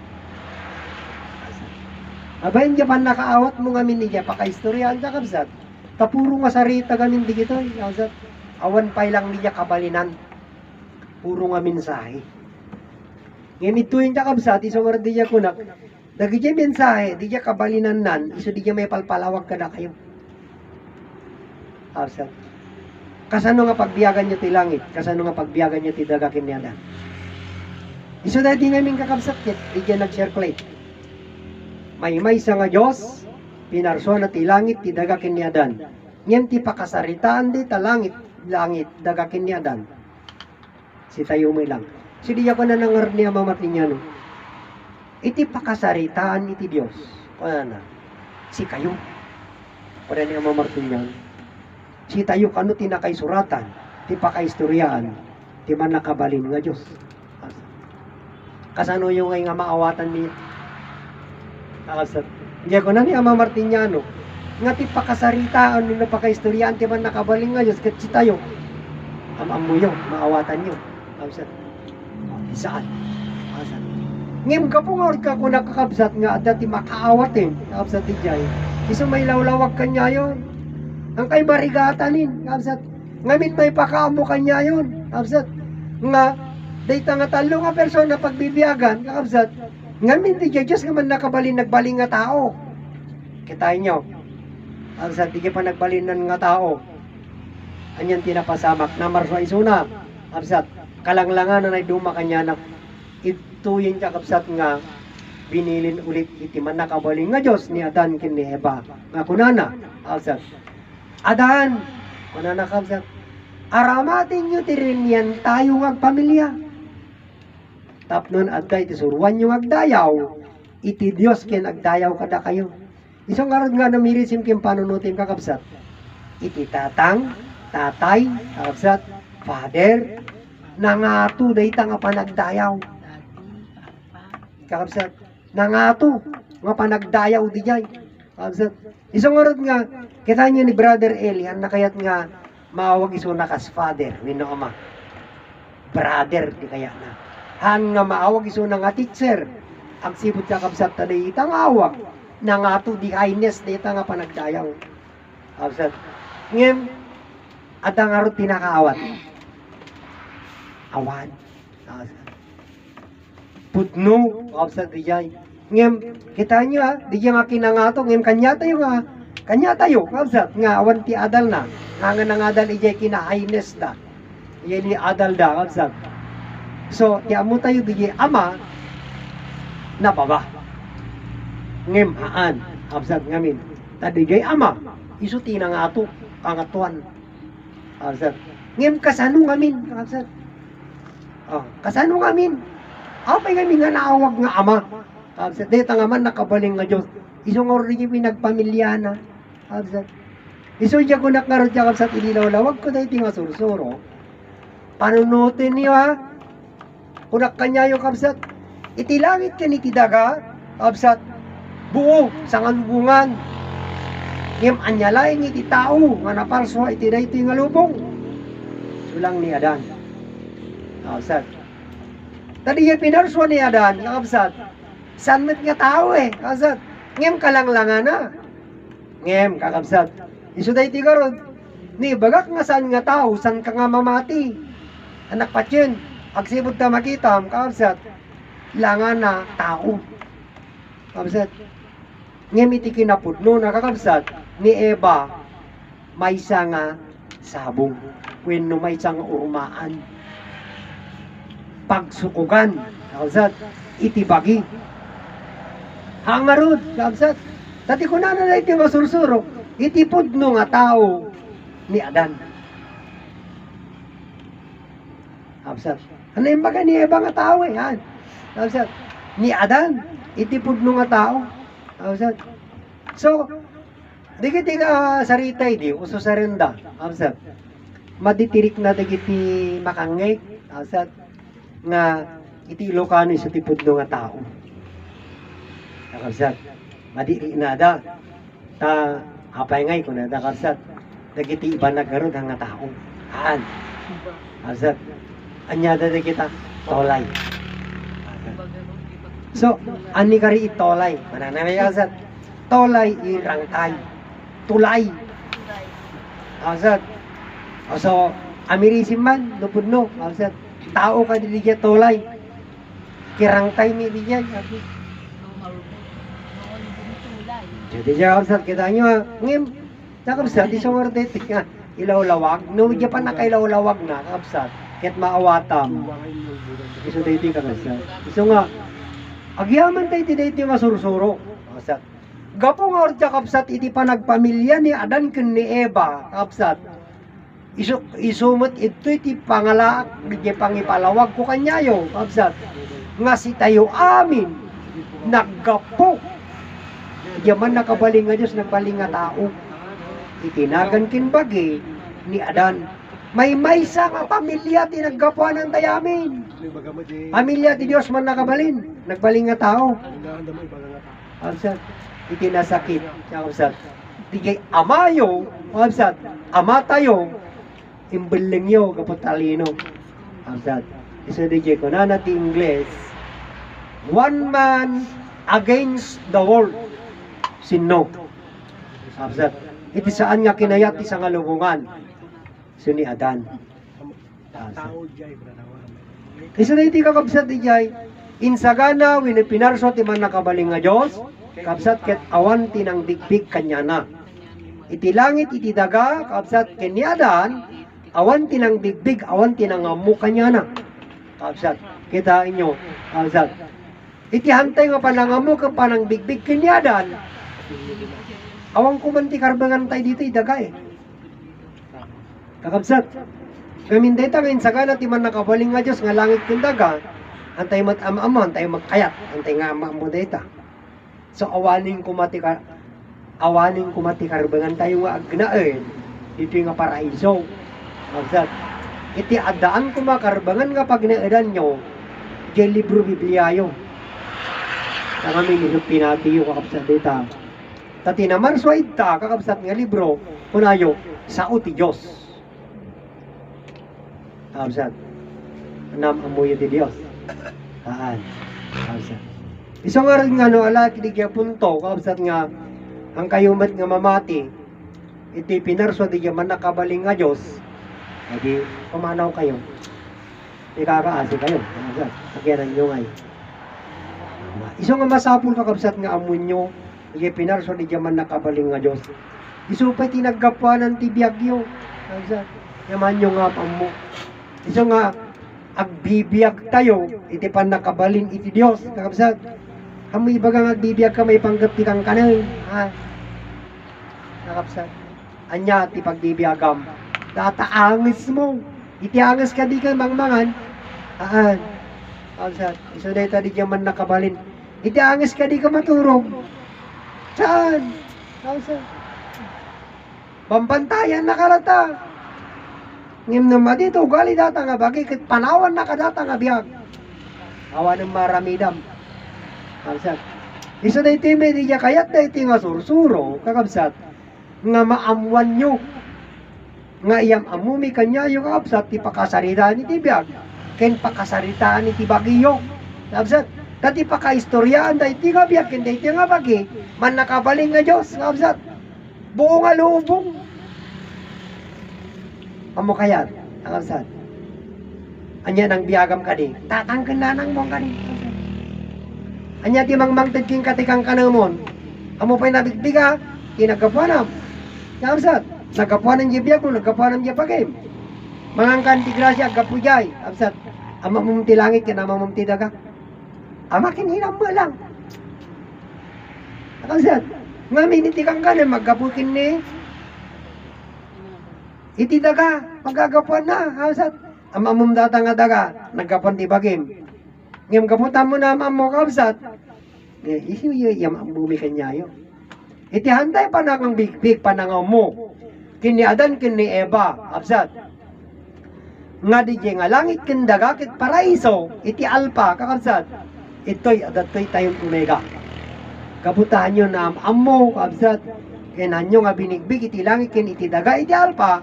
Abayin diya pan nakaawat mo ngamin niya pakaistoryahan kakabsat. Tapuro nga sarita gamin di gito kakabsat. Awan pay lang niya kabalinan. Puro nga mensahe. Ngayon ito yung kakabsat, isong nga di niya kunak. Dagi niya mensahe, di niya kabalinan nan, iso di niya may palpalawag ka na kayo. Kakabsat. Kasano nga pagbiyagan niyo ti langit, kasano nga pagbiyagan niyo ti dagakin niya dan. Iso dahil di namin kakabsat yet, di niya nag-circulate. May sa nga Diyos, pinarso na ti langit, ti dagakin niya dan. Ngayon ti pakasaritaan di ta langit, dagakin niya dan. Si tayo may lang. Si diya ko na nangar niya mamatinya no. Iti pakasaritaan iti Diyos. Kaya na. Si kayo. Kaya niya mamartinya. Si tayo kano tinakaisuratan. Ti pakaistoryaan. Ti man nakabalin nga Diyos. Kasano yung nga maawatan niya. Nakasat. Diya ko na niya mamartinya no. Nga ti pakasaritaan nung napakaistoryaan. Ti man nakabalin nga Diyos. Kat si tayo. Amam mo yun. Maawatan nyo. Kabsat. Saan? Kabsat. Ngem ka po nga kung nakakabsat nga at dati makaawatin. Kabsat di jay. Iso may lawlawag kanya yun. Ang kay barigatanin. Kabsat. Ngamit may pakaamo kanya yun. Kabsat. Nga, dayta nga talo nga persona pagbibiyagan. Kabsat. Ngamit di jay Diyos nga man nakabalin nagbalin nga tao. Kitain nyo. Kabsat. Di pa nagbalinan nga tao. Anyan tinapasamak na marswa isuna. Kabsat. Kalanglangan na duma kanya na ito yung kakabsat nga binilin ulit iti man nakabaling nga Diyos ni Adan ken ni Eva nga kunana kabsat Adan kunana kabsat aramatin nyo tirin yan tayo nga pamilya tapnon adda iti suruan nyo agdayaw iti Diyos ken agdayaw kada kayo isang arad nga namirisim ken panunutin kakabsat iti tatang tatay kakabsat father nangato dayta nga panagdayaw. Kakabsat, nangato nga panagdayaw di jay. Kakabsat, isang orod nga, kita nyo ni Brother Elian na kayat nga maawag iso na kas father, wino ama. Brother, di kaya na. Han nga maawag iso na nga teacher. Ang sibot kakabsat na dayta nga awag. Nangato di highness dayta nga panagdayaw. Kakabsat, ngem, at ang arot tinakaawat. Awan. Pudno. Kabsat di jay. Ngem, kita nyo ha. Di nga kinangato. Ngem, kanya tayo nga. Kanya tayo. Kabsat. Nga, awan ti adal na. Nga nga adal ijay kina-highness da. Ijay ni adal da. Kabsat. So, ti amo tayo di jay ama. Na baba. Ngem, haan. Kabsat ngamin. Tadi jay ama. Isu tinangato. Angatuan. Kabsat. Ngem, kasano ngamin. Kabsat. Kasano ngamin? Apay kami nga naawag nga ama. Kabsat, dito nga man nakabaling nga Diyos. Isong orin yung pinagpamilya na. Kabsat. Iso dyan ko nakarot dyan kabsat ililawlawag ko dahil nga sursuro. Panunutin niyo ha. Kunak kanya yung kabsat. Itilangit ka ni tidaga. Kabsat. Buo sa ngalubungan. Ngem anyalay ni iti tao. Nga naparswa iti dahi iti ngalubong. Sulang ni Adan. Kabsat. Tadi yung pinarswa ni Adan, kakabsat. Sanmet nga tao kakabsat. Ngem kalanglangan na. Ngem, kakabsat. Isuday ti karon. Ni bagak nga saan nga tao, saan ka nga mamati. Anak patyen, agsibot na makita, kakabsat. Langan na tao. Kakabsat. Ngem iti kinapudno na kakabsat. Ni Eva, may isa nga sabong. When no may isang urmaan. Pagsukugan, kakabsat. Itibagi. Hangarod, kakabsat. Tati ko na iti masursuro. Itipudno nga tao ni Adan. Kakabsat. Ano yung baga ni Eva nga tao yan? Kakabsat. Ni Adan, itipudno nga tao. Kakabsat. So, digiti ka saritay di, uso sa renda. Kakabsat. Maditirik na digiti makangay. Kakabsat. Nga iti Ilocano sa tipudno nga tao. Kakabsat. Madiri na da. Ta apay ngay ko na da kakabsat. Dagiti iba nagkaroon nga tao. Haan. Kakabsat. Anya da kita tolay. So, ani kari itolay. Mananamay kakabsat. Tolay irangkay. Tulay. Kakabsat. So, amirisim man, lupudno. Kakabsat. Tao ka di diya tolay. Kirangtay mi diya. Jadi kakabsat kita nyo. Ngim. Kakabsat. Isang ordet. Ilaw-lawag. No, diya pa nakailaw-lawag na. Kakabsat. Kaya't maawatam. Iso dayti kakabsat. Iso nga. Agyaman tayo ti dayti masursuro. Kakabsat. Gapo nga ordet kakabsat. Iti pa nagpamilya ni Adan kun ni Eva. Kakabsat. Isumot ito iti pangalak. Bigay pangipalawag ko kanyayo. Kakabsat. Nga si tayo amin. Naggapo. Yaman nakabaling nga Diyos, nagbaling nga tao. Itinagan kinbagi ni Adan. May maysa nga pamilya tinaggapuan ng tayamin. Pamilya ti Diyos man nakabalin. Nagbaling nga tao. Absat. Itinasakit. Absat. Tigay amayo. Absat. Ama tayo. Imbeling yo kaputalino. Absat. Isa DJ ko na ti Ingles. One man against the world. Sino? Absat. Iti saan nga kinayat ti sa ngalungungan? Sini Adan. Isa na iti kakabsat di jay. Insagana winipinarso ti man nakabaling nga Diyos. Kabsat ket awan tinang digbig kanyana. Iti langit iti daga. Kabsat ken ni Adan. Awan tinang digbig. Awan tinang amu kanyana. Kabsat. Kita inyo. Kabsat. Iti hantay nga panangamu ka panang bigbig ken ni Adan. Awang kumanti karbangan tayo dito idaga Kakabsat. Kaminday ta ngayon sagana ti man nakabaling nga Diyos nga langit ken daga. Antay mat-amamo, antay magkayat, antay nga amamo data. So awaning kumati karbangan tayo nga agnaen dito nga paraiso. Kakabsat. Iti adaan kumakarbangan nga pagnaedan nyo di libro Bibliayo. Kami nilup pinatiyo kakabsat data. Tati naman suwaid ta, kakabsat nga libro, kunayo, sao ti Diyos. Kakabsat. Nam amuyo ti Diyos. Haan. Kakabsat. Isang nga rin nga no, ala kiligya punto, kakabsat nga, ang kayumat nga mamati, iti pinarswa di man nakabaling nga Diyos, edi, pumanaw kayo. Ikakaasi kayo. Kakabsat. Nagyaran nyo ngay. Isang nga masapul kakabsat nga amunyo, iya pinarso di jaman nakabaling nga Diyos. Isupay tinaggapuanan ti biyagyo. Yaman yung nga mo. Iso nga, agbibiyag tayo, iti pan nakabalin iti Diyos. Kakabsat, amoy bagang agbibiyag ka, may panggap ti kang kanay. Kakabsat, anya ti pagbibiyagam. Tataangis mo. Iti angis ka di ka mangmangan. Kakabsat, iso dahil di jaman nakabalin. Iti angis ka di ka maturog. Saan? Saan? Pampantayan na kalata. Ngim naman dito, gali data nga bagay, kit panawan na kadata nga biyag. Awa ng maramidam. Kakabsat. Isa na iti may diya kayat na iti nga sursuro, kakabsat, nga maamuan nyo. Nga iyam amumi kanya yung kakabsat, ti pakasarita ni ti biyag. ken pakasaritaan iti bagiyo. Kabsat, dati pakaistoryaan da iti nga biyak ken iti nga bagi man nakabaling nga Dios. Kabsat, buo nga lubong. Amo kayat, kabsat. Anya nang biagam kadi, tatangken na nang mong kadi. Anya ti mangmangted king katikang kanamon. Amo pa'y nabigbiga, kinagapuanam. Kabsat, nagapuanan di biag mo, nagapuanan di pagim. Mangangkan ti grasya, agapujay. Kabsat, ama mumti langit, kinama mumti daga. Ama kinhiram mo lang. Kabsat, ngamin iti kang kanin, maggapukin ni. Iti daga, magagapuan na. Kabsat, ama mumdata nga daga, naggapuan ti bagim. Ngayong kaputan mo na mo, kabsat. Isiyam ang bumi kanyayo. Iti hantay pa na kang big panangaw mo. Kini Adan, kini Eva, absat. Nga di nga langit kindaga kit paraiso, iti alpa, kakabsat. Ito'y adato'y tayong omega. Kabutahan nyo na ammo, kabsat. Kinan nyo nga binigbig, iti langit kin iti daga, iti alpa.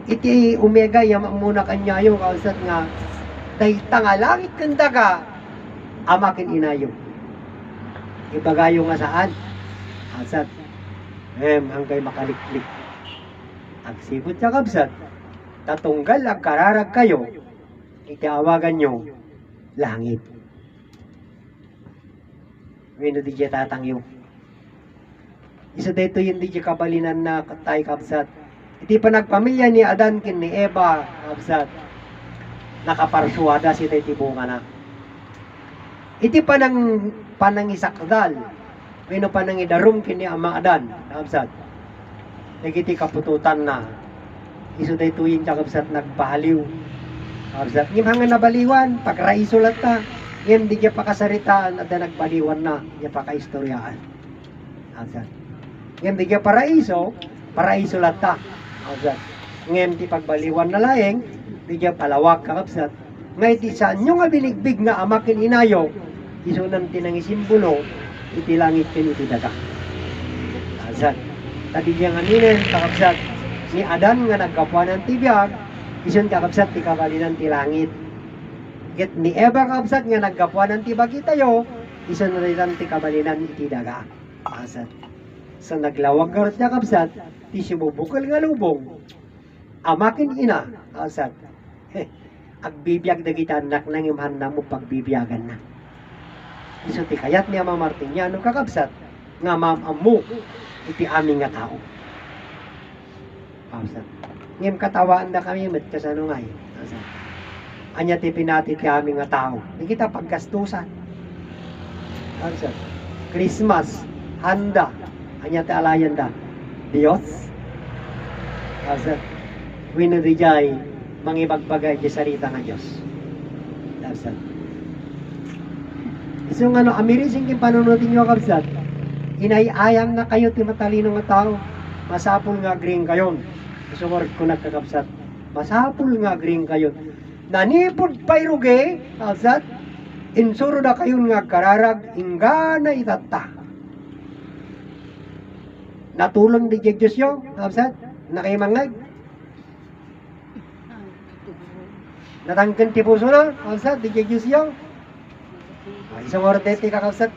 Iti omega, yamang muna kanyayo, kabsat nga. Dahita nga langit kindaga, amakin inayo. Ibagayo nga saan? Asat. Hanggang makaliklik. Agsibot sa kabsat. Tatunggal ang kararag kayo. Itiawagan nyo. Langit. Wino di dya tatangyo. Isa dito yung di dya kabalinan na katay kabsat. Iti panagpamilya ni Adan kin ni Eva kabsat. Nakaparsuada si titibunga na. Iti panangisakdal. Wino panangidarum kini Ama Adan. Kabsat. Nagiti kapututan na. Iso day tuyin siya kabsat nagpahaliw. Kabsat. Ngim hangan nabaliwan. Pagраisulat ta. Ngim di siya pakasaritaan at nagbaliwan na. Di siya pakaistoryaan. Kabsat. Ngim di siya paraisulat ta. Kabsat. Ngim di pagbaliwan na laeng. Di siya palawak kabsat. Ngay ti saan nyo nga binigbig nga amakin inayo. Iso nang tinangisimbolo, iti langit kin iti daga. Kabsat. Tadi diya nga ninin, kakabsat, ni Adan nga nagkapuanan ti biyag, ison kakabsat ti kabalinan ti langit. Ket ni Eva kakabsat nga nagkapuanan ti bagi tayo, ison naritan ti kabalinan iti daga. Kabsat. Sa naglawag garot niya kabsat, ti sumubukal nga lubong, amakin ina, kabsat. Agbibiyag dagita anak nang imhan na mo pagbibiyagan na. Iso ti kayat ni Ama Martiniano kakabsat nga mamamu iti aming nga tao. Kabsat. Ngem katawaan na kami met kasano ngay. Kabsat. Anya ti pinati ti aming nga tao. Di kita paggastusan. Kabsat. Christmas, handa. Anya ti alayan da. Dios. Kabsat. Wino di jay mangibagbagay di sarita nga Diyos. Kabsat. So nga no, amirising kin panunutin nyo kabsat, inayayang na kayo ti matalino nga tao, masapul nga agring kayon. So word ko nagkakabsat, masapul nga agring kayon. Nanipod payruge, kabsat, insuro na kayon nga kararag, ingga na itata. Natulong di Diyos yo, kabsat, nakimangag. Natangkan ti puso na, kabsat, di Diyos yo. Isang oras dito kakabsat.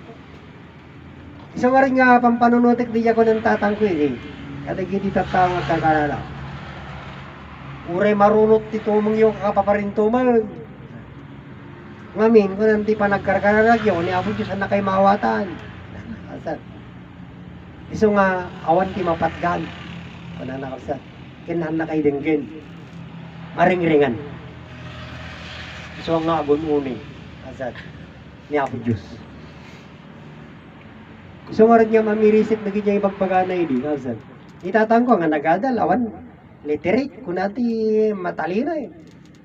Isang oras nga pampanunutik di ako ng tatang ko eh. Kada giti tatawag ka kanala. Uray marunot ti tumang yung kapaparintuman. Ngamin, kung nanti pa nagkarkararagyo, ni Apo Diyos na kay mawatan. Kabsat. Iso nga awan ti mapatgan. Wala na kabsat. Kinahan na kay dengen. Maringringan. Iso nga agon uni. Kabsat. Ni Apo Diyos. So nga rin niya mamirisip na ganyan yung pagpagana hindi. Kabsat. Itatang ko nga nagadal, awan, literate, kunati matalina eh.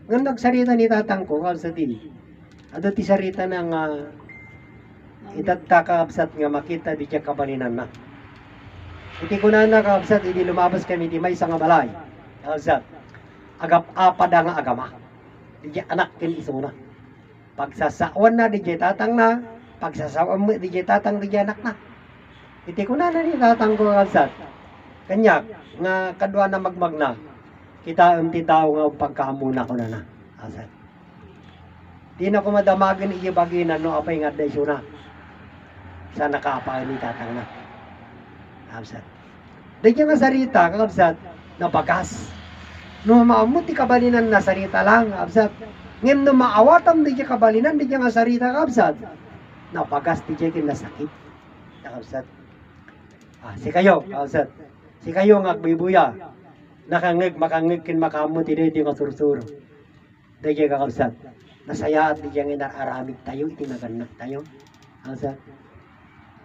Nga nagsarita ni tatang ko, kabsat din. Ado ti sarita na nga, itatta kabsat nga makita di siya kabalinan na. Iti kunan na kabsat, hindi lumabas kami di may nga balay. Kabsat. Agap-apada nga agama. Di siya anak kin iso na. Pagsasawan na, di tatang na. Pagsasawan mo, di tatang, di anak na. Iti ko na ni tatang ko kabsat. Kanyak, nga kadwa na magmag na. Kita ti tao nga pagkaamuna ko na na. Kabsat. Di na ko madamagan iya baginan no apay nga day suna. Sa nakapay ni tatang na. Kabsat. Di nga sarita, kabsat, nabagas. No maamot ti kabalinan na sarita lang, kabsat. Ngem no maawatam di kabalinan, di nga sarita, kabsat. Nabagas di kinasakit. Kabsat. Si kayo, kabsat. Si kayo nga agbibuya. Makangig kin makamot ti di nga sursuro. Di ka kabsat. Nasaya at di nga inaaramid tayo, itinaganap tayo. Kabsat.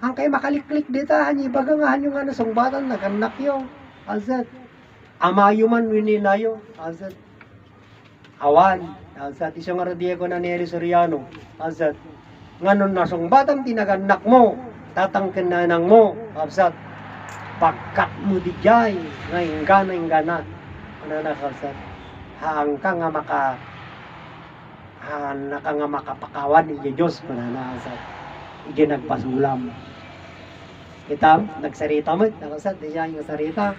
Ang kay makaliklik dita, hanyi baga nga hanyo nga nasungbatan, naganak yung. Kabsat. Amayo man wininayo. Kabsat. Awan. Kabsat. Isang nga Diego na Neri Soriano. Kabsat. Nganon nasungbatan, tinaganak mo. Tatangkin na nang mo. Kabsat. Pagkat mo di jay, nga ingana. Ano na kabsat? Haang ka nga makapakawan ni Diyos, mananasat. Igi nagpasulam. Kita, nagsarita mo, nakasat, di siya yung sarita.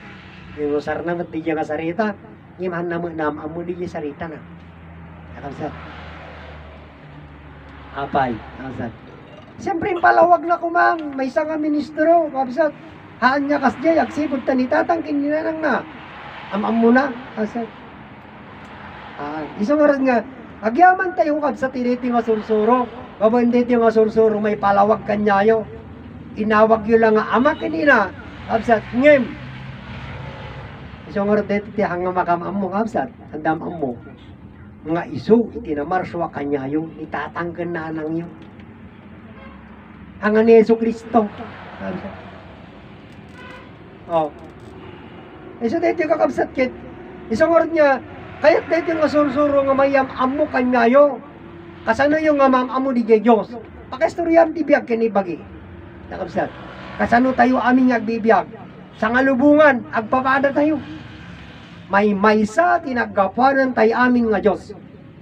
Yung usar na, di siya nga sarita. Iman na mo, amo di siya sarita na. Nakasat. Apay, nakasat. Siyempre, palawag na kumang, may isang ministro, kabsat. Haan niya kasjay, agsibod tanitatang kininanang na. Amam mo na, kabsat. Isang oras nga, agyaman tayo kabsat, tiniti nga sursuro. Babandit yung nga sursuro, may palawag kanyayo. Inawag yun lang nga, ama kanina, kabsat, ngem. Isang oras dito, hanga makamam mo, kabsat, handamam mo. Nga iso, itinamarsuwa kanyayo, itatanggan na nang yun. Hanga ni Yesu Kristo, kabsat. Oh. Isa dito yung kakabsat kit. Isang oras niya, kaya't dito yung sursuro nga mayam amo kanyayo. Kasano yung amam amo di Diyos. Pakistoryan ti biyag kinibagi. Nakabsat. Kasano tayo aming agbibiyag. Sa ngalubungan, agpapada tayo. May maysa tinaggapanan tayo aming nga Diyos.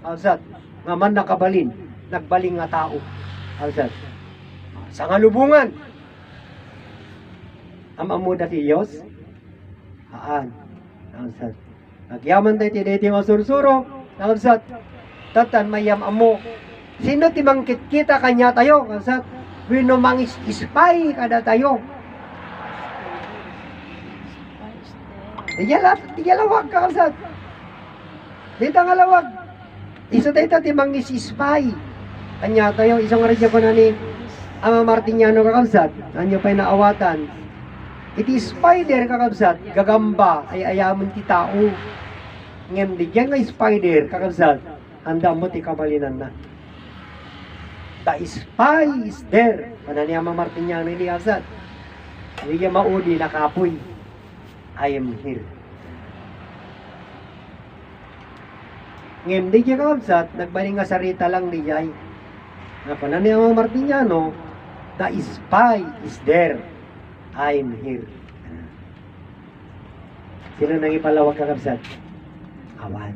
Nakabsat. Nga man nakabalin. Nagbaling nga tao. Nakabsat. Sa ngalubungan, amo dati Diyos. Haan. Nakabsat. Nagyaman tayo tiniti nga sursuro. Nakabsat. Tatan mayam amo. Sino timangkit kita kanya tayo? Nakabsat. Wino mangis ispay kada tayo. Tigalawag ka kabsat. Dito nga lawag. Isa tayo timangis ispay. Kanya tayo. Isang radyo ko na ni Ama Martiniano kakabsat. Anyo pa'y naawatan. Iti spider kakabsat, gagamba ay ayaman ti tao. Ngem di nga spider kakabsat, handa mo ti kabalinan na. The spy is there. Mana ni Ama Martiniano ni kakabsat. Hindi niya maudi nakapoy. I am here. Ngem di nga kakabsat, nagbaling nga sarita lang ni Jay. Nga ni Ama Martiniano, the spy is there. I'm here. Sino nang ipalawag kakabsat? Awan.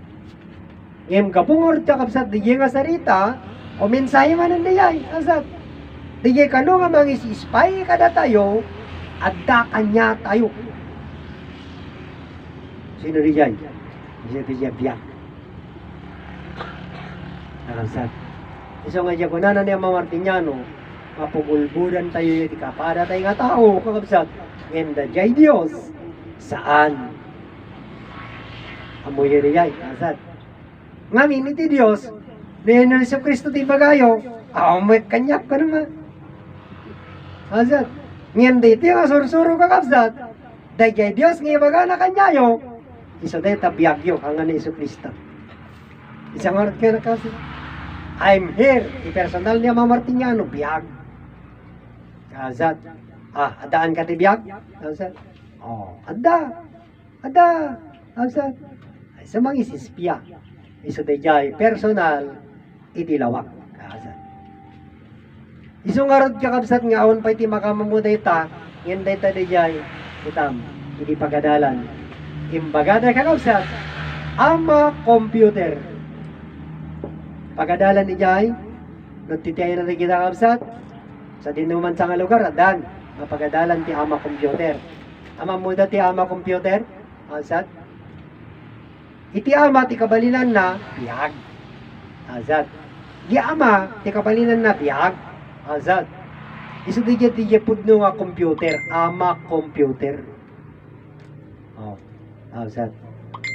Ngem kapungor kakabsat, di nga sarita, o mensahe man ang diyay, kakabsat. Di nga kano nga mga isispay kada tayo, adda kanya tayo. Sino di diyay? Sino di diyay biyak? Kakabsat. Isang nga diyay kunanan ni Ama Martiniano, mapugulbudan tayo yung kapada tayo nga tao, kakabsat. Ngayon da jay Diyos, saan? Amoy yun yay, kakabsat. Ngamin iti Diyos, niyan sa Kristo ti bagayo, may kanyap ka naman. Kakabsat. Ngayon dito yung sursuro kakabsat, da jay Diyos, ngayon baga na kanyayo, isa dito biyagyo, hanga ni Iso Kristo. Isang oras ka na kasi, I'm here, i-personal niya Ama Martiniano, biyag. Azat. Adaan ka tibiyag? Azat. Ada. Azat. Sa mga isispya. Iso dayjay personal itilawak. Azat. Iso nga rod kakabsat nga awan pa iti makamamuday ta. Yan dayta dayjay. Itam. Hindi pagadalan. Imbagada kakabsat. Ama computer. Pagadalan ni jay. Nagtitiyayin na kita kakabsat. Sa dinuman sa nga lugar, adan, mapagadalan ti Ama computer. Ama muda ti Ama computer, asat. Iti Ama ti kabalinan na, biyag. Asat. Di ama, ti kapalinan na biyag. Azad. Isu di pudno nga computer, ama computer. Oh, azad.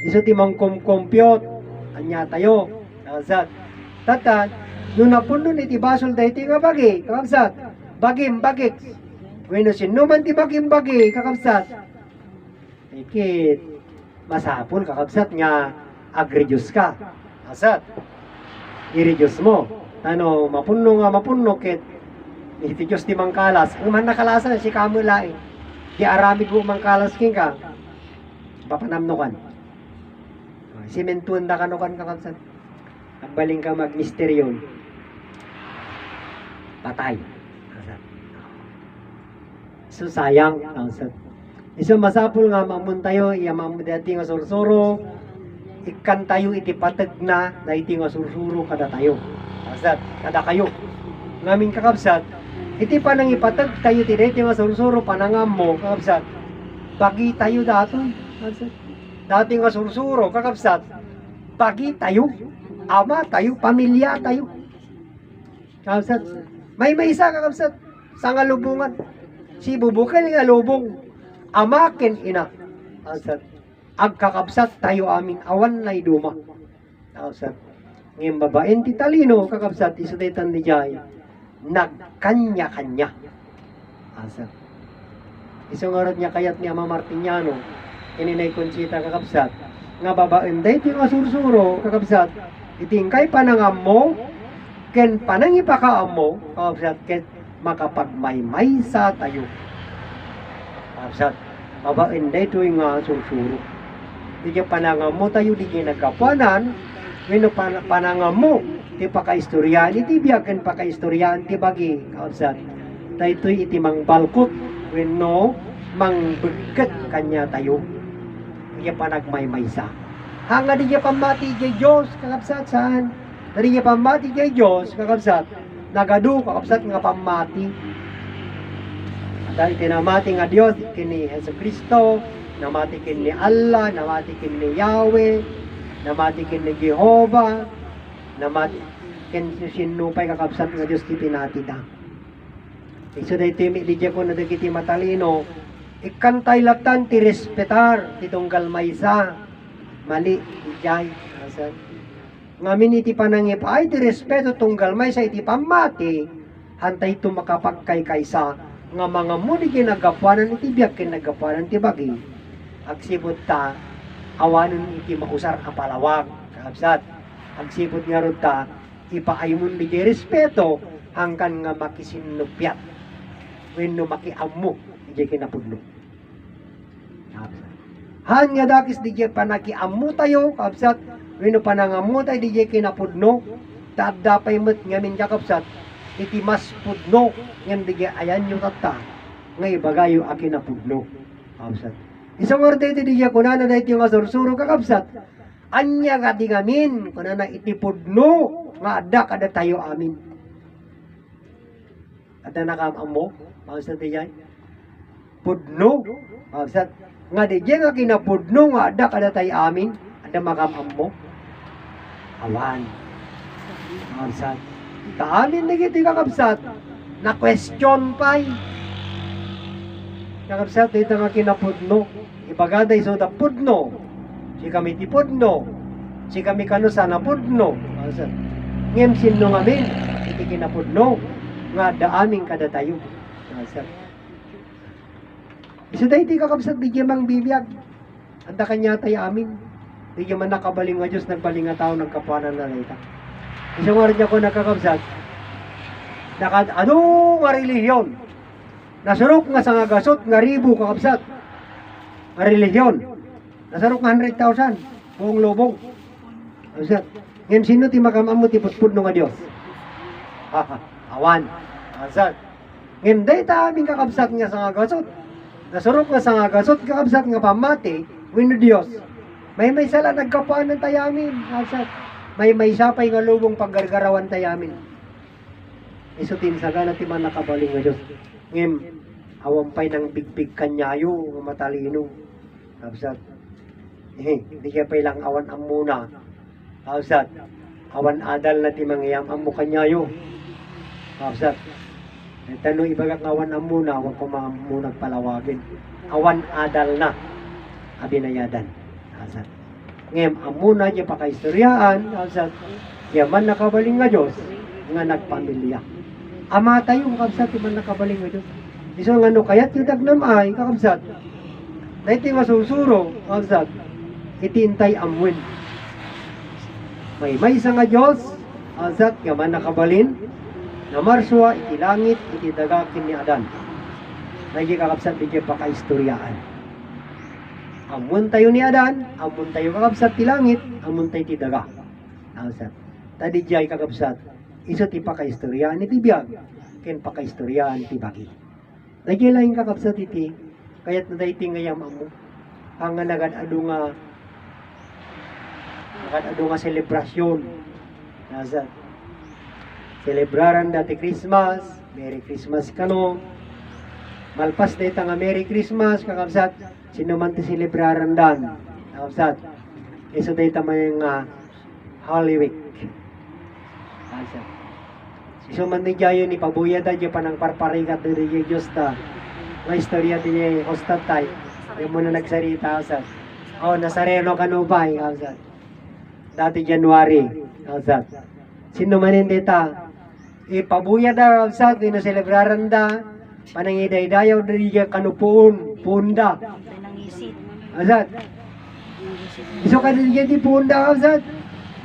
Isu ti mang compute, anya tayo. Azad. Tatan, nung napuno ni ti basol dahi ti nga bagi, kakabsat. Bagim, bagik. Bueno, sinuman ti bagim bagi, kakabsat. Ikit, masapul kakabsat nga agredyos ka. Azad. I-reduce mo. Ano, mapuno nga mapuno kit iti Diyos di mangkalas. Ang man nakalasan, si kamula eh. Di aramid mo mangkalas king ka. Papanamnukan. Simentuan da kanukan kakabsat. Agbaling ka magmisteryon. Patay. So sayang. Iso masapul nga mamuntayo, iya mamudati nga sursuro, ikan tayo iti patag na iti nga sursuro kada tayo. Asat, kada kayo. Ngamin kakabsat, iti panang ipatag tayo ti iti nga sursuro panangam mo, kakabsat. Pagi tayo dato. Asat. Dati nga sursuro, kakabsat. Pagi tayo. Ama tayo, pamilya tayo. Kakabsat. May isa kakabsat sa nga lubungan. Si bubukal nga lubong. Amaken ina. Kakabsat. Agkakabsat tayo amin awan na iduma. Kakabsat. Ngayon babaen ti talino, kakabsat, isutitan ni Jai. Nagkanya-kanya. Kakabsat. Isang orat niya kayat ni Ama Martiniano. Ininay Conchita kakabsat. Nga babaen day ti nga sursuro, kakabsat. Itingkay panangam mo, ken panangipakaam mo, kakabsat, ken makapagmaymay sa tayo. Kakabsat, babaen day to nga sursuro. Di ka panangam mo tayo, di ka nagkapanan, wino panangam mo, ti pakaistoryan, iti biyak ken pakaistoryan, ti bagi, kakabsat. Tayo to'y iti mang balkot, wino mang bigkat kanya tayo. Di ka panagmaymay sa. Hanga di niya pamati kay Diyos, kakabsat, saan? Dari niya pamati kay Diyos, kakabsat, nagadu, kakabsat, nga pamati. Dahil tinamati nga Diyos, kini Yesu Kristo, namati kini Allah, namati kini Yahweh, namati kini Jehovah, namati kini sinupay kakabsat nga Diyos ti pinatida. Iso da iti di ko na dagiti matalino, ikantay latan ti respetar, ti tunggal maysa, mali, ijay, asan. Ngamin iti panangip ay ti respeto tunggal may sa iti pamati, hantay ito makapagkay kaysa, nga mga muli ginagapanan iti biyak kinagapanan ti bagi, agsibot ta, awanon iti mausar a palawag, kakabsat, agsibot nga ron ta, ipaaymun iti respeto, hangkan nga makisinupyat, wenno makiammo, iti kinapudlo. Kakabsat. Han nga dakis di jay panakiamu tayo, kapsat, wino panangamu tayo di jay kinapudno, dadapay mo't ngamin kakapsat, iti mas pudno, ngayon di jay ayan yung tata, ngay bagayo a kinapudno, kapsat. Isang orte iti di jay kunana na iti yung asursuro kakapsat, anya nga di ngamin, kunana iti pudno, nga ada kada tayo amin. Ada nakamam mo, kapsat di jay, pudno, kapsat, nga di nga kinapudno nga ada kada tayo amin, ada makamam mo. Awan. Kakabsat. Taamin na kiti kakabsat. Na question pa'y. Kakabsat, dito nga kinapudno. Ibagaday so da pudno. Si kami ti pudno. Si kami kanusa na pudno. Kakabsat. Ngem sino ngamin. Iti kinapudno. Nga da amin kada tayo. Kakabsat. Iso da iti kakabsat di mang bibiyag. Anda kanya tayo amin. Di man nakabaling nga Diyos, nagbaling nga tao, nagkapuanan na ita. Isang oras niya ko nagkakabsat. Ano nga relihiyon? Nasurok nga sa nga gasot, nga ribu kakabsat. Nga relihiyon. Nasurok nga 100,000. Buong lubong. Kakabsat. Ngayon sino ti makamam mo ti putpud nga Diyos? Awan. Kakabsat. Ngayon day ta aming kakabsat nga sa nga gasot. Nasurok nga sa nga gasot, kakabsat nga pamati, wino Diyos. May sala nagkapuan ng tayamin. Kakabsat. May sapay nga lubong paggargarawan tayamin. Isutin sa gana ti man nakabaling nga Diyos. Ngem, awampay ng bigbig kanyayo, nga matalino. Kakabsat. Di kaya pailang awan ang muna. Kakabsat. awan adal na ti mangyam amo kanyayo. Kapsat. Tanong ibagak awan amuna, wag ko mamunag palawagin. Awan adal na, abinayadan. Kapsat. Ngem amuna di pakaistoryaan, kapsat. Yaman nakabaling nga Diyos, nga nagpamilya. Ama tayo, kapsat, yaman nakabaling nga Diyos. Iso nga no, kaya't yung dagnamay, kapsat. Dahil iti masusuro, kapsat, itintay amwin. May isa nga Diyos, kapsat, yaman nakabalin, na marswa, iti langit, iti dagakin ni Adan. Nagi kakapsat, di pakaistoryaan. Amun tayo ni Adan, amun tayo kakapsat ti langit, amun tayo ti daga. Kakapsat. Tadi jay kakapsat, iso ti pakaistoryaan iti biyag, ken pakaistoryaan ti bagi. Nagi laing kakapsat iti, kayat na dahi ngayam amo, ang nagad-adu nga selebrasyon. Kakapsat. Celebraran dati Christmas, Merry Christmas kano. Malpas dito nga Merry Christmas, kakapsat, sino man ti celebraran dan, kakapsat. Iso dito may nga Holy Week. Kakapsat. Iso man ni Jayo ni pabuya da, di pa nang parparigat di Diyos ta. May istorya din niya, hostatay, yung muna nagsarita, kakapsat. Nazareno kano ba, kakapsat. Dati January, kakapsat. Sino man hindi ta, ipabuya da sa atin na celebraran da panangiday-dayaw da diya kanupuon punda asad iso ka diya di punda asad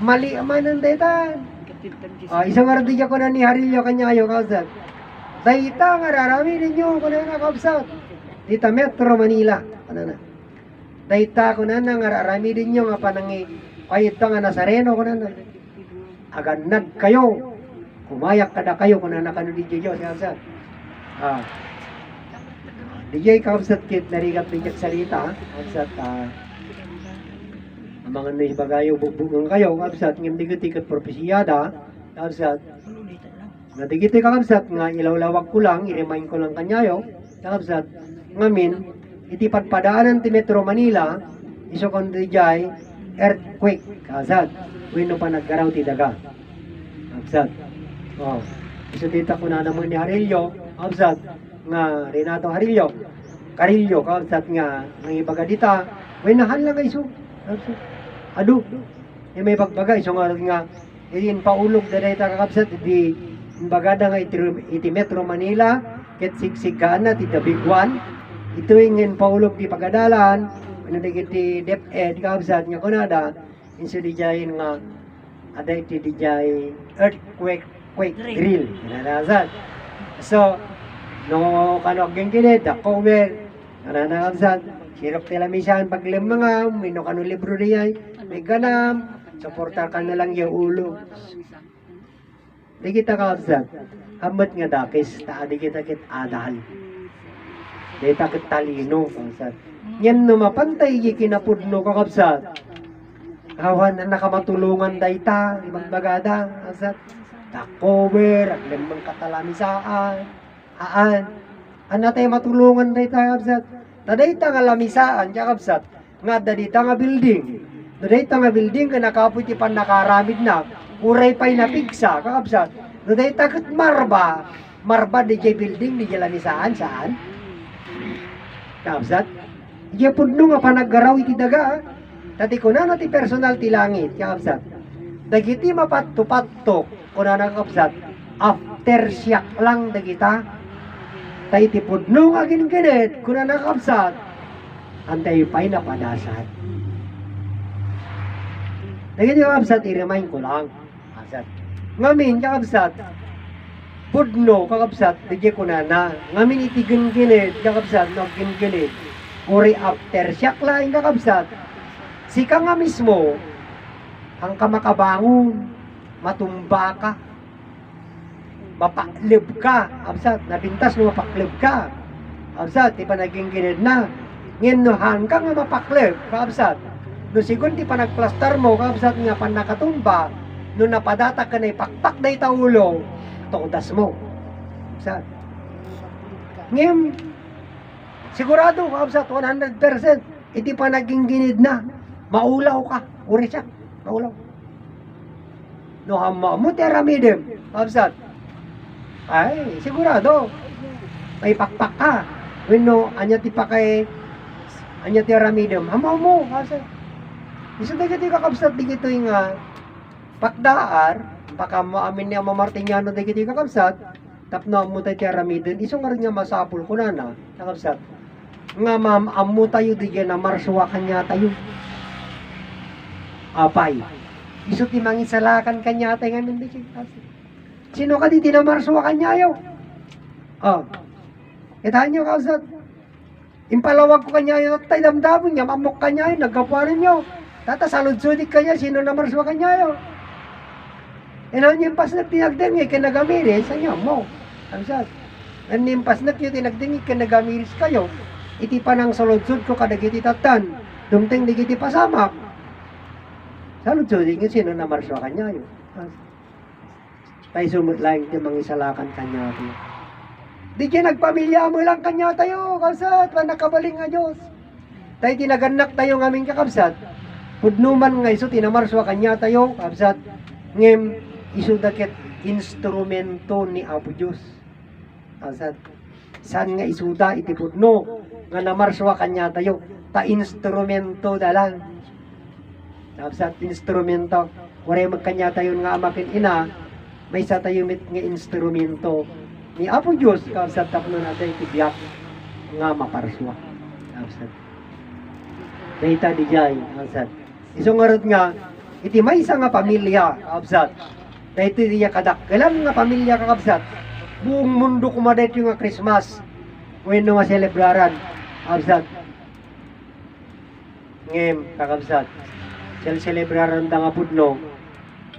mali amanan dayta iso nga diya ko na ni Harilyo kanyayo asad dayta nga rarami ninyo ko na kapsat dita Metro Manila na dayta ko na nga rarami ninyo nga panangi payit nga Nazareno ko na aganad kayo kumayak kada kayo kung nanakano DJ Diyos kapsat. DJ kapsat kit narigat DJ salita kapsat ang mga naibagayo bugbugang kayo kapsat ngem digit-digit propesiyada kapsat nga digit kapsat nga ilawlawag ko lang i-remind ko lang kanyayo kapsat ngamin iti padpadaanan ti Metro Manila iso kon DJ earthquake kapsat wino pa naggaraw ti daga kapsat. Iso dito ko na naman ni Harilyo, kapsat, nga Renato Harilyo, Karilyo, kapsat nga, ng ibaga dita, may nahan lang iso, kapsat, adu, may bagbaga, iso nga, itin paulog na dito kapsat, di, bagada nga iti Metro Manila, ket sigsigaan na, ti the big one, ito yung paulog di pagadalan, ano iti DepEd, kapsat, nga kunada, inso di jayin nga, ada iti di jay earthquake, drill. Nananasad. So, no kanok gengkine, the cover, nananasad. Sirap nila misan paglimangam, may no kano libro niya, may ganam, supportar ka na lang yung ulo. Di kita kapsat, amat nga dakis, taadi kita kit adal. Di takit talino, kapsat. Yan no mapantay, kinapudno ka kapsat. Kawan na nakamatulungan dayta, ibang bagada, kapsat. Takover, at limang katalamisaan, tayo matulungan day tayo kapsat. Tadayta nga lamisaan, kaya kapsat, nga dadita nga building. Tadayta nga building, ka nakaputi pan nakaramid na, uray pa'y napigsa, kakapsat. Tadayta kat marba di jay building, di jay lamisaan, saan? Kakapsat, di pudno nga panaggaraw iti daga, tati ko na ti personal ti langit, kakapsat. Dagiti mapatto-patto, kuna nakapsat, after siyak lang dagita, tayo tipudno nga ginginit, kuna nakapsat, antay pa'y napadasat. Dagiti kakapsat, i-remind ko lang, kakapsat. Ngamin, kakapsat, pudno, kakapsat, dagiti kuna na, ngamin iti ginginit, kakapsat, no ginginit, uri after siyak lang, kakapsat, sika nga mismo, ang kamakabangon, matumba ka, mapaklib ka, absat, nabintas mo mapaklib ka, absat, di pa naging ginid na, nginuhan ka nga mapaklib, absat, no sigun di pa nagplastar mo, absat nga pa nakatumba, no napadata ka na ipakpak na itaulo, todas mo, absat, ngim, sigurado, absat, 100%, iti pa naging ginid na, maulaw ka, uri siya, maulaw. no hama mo ti aramidem. Kabsat. Ay, sigurado. May pakpak ka. Wenno anya ti pakay anya ti aramidem. Hama mo. Kabsat. Isu dagiti kakabsat digito nga pakdaar baka mo amin niya mamartinyano dagiti kakabsat tapno mo tayo ti aramidem. Isu nga rin nga masapul ko na kakabsat. Nga ma'am amu tayo digyan na marswa kanya tayo. Apay. Isu ti mangisalakan kanya tayo ngamin digyan. Sino ka di tinamarswa kanya yo? Oh. Itahan nyo kakabsat. Impalawag ko kanya yun at tayo damdamon niya mamok kanya yun nagkapuarin nyo. Tata salud-sudik kanya, sino na marswa kanya yun? Nimpas na tinagdengig ka nagamiris, sanya mo. Amsat. Nimpas na tinagdengig ka nagamiris kayo, iti pa ng saludsud ko kadagiti tatan, dumteng digiti pasamak. Salud-sudik sino na marswa kanya yun? Tayo sumut lang iti mangisalakan kanya yun. Di kaya nagpamilya mo lang kanya tayo, kabsat, panakabaling nga Diyos. Tayo tinaganak tayo ng aming kakabsat, pudnuman nga iso tinamarswa kanya tayo, kabsat, ngem iso daket instrumento ni Apo Diyos. Kabsat, saan nga isuda iti pudno, nga namarswa kanya tayo, ta instrumento dalang. Kabsat, instrumento, waray magkanya tayo nga amakin ina, may sa tayo mit nga instrumento ni Apo Diyos, kabsat, tapno natin itibiyak nga maparswa. Kabsat. Dahita di jay, kabsat. Isungarod nga, iti may isa nga pamilya, kakabsat. Dahito diya kadakkelan nga pamilya, kakabsat. Buong mundo kumadet yung nga Christmas. When nga celebraran, kakabsat. Ngem, kakabsat. Celebraran da nga pudno.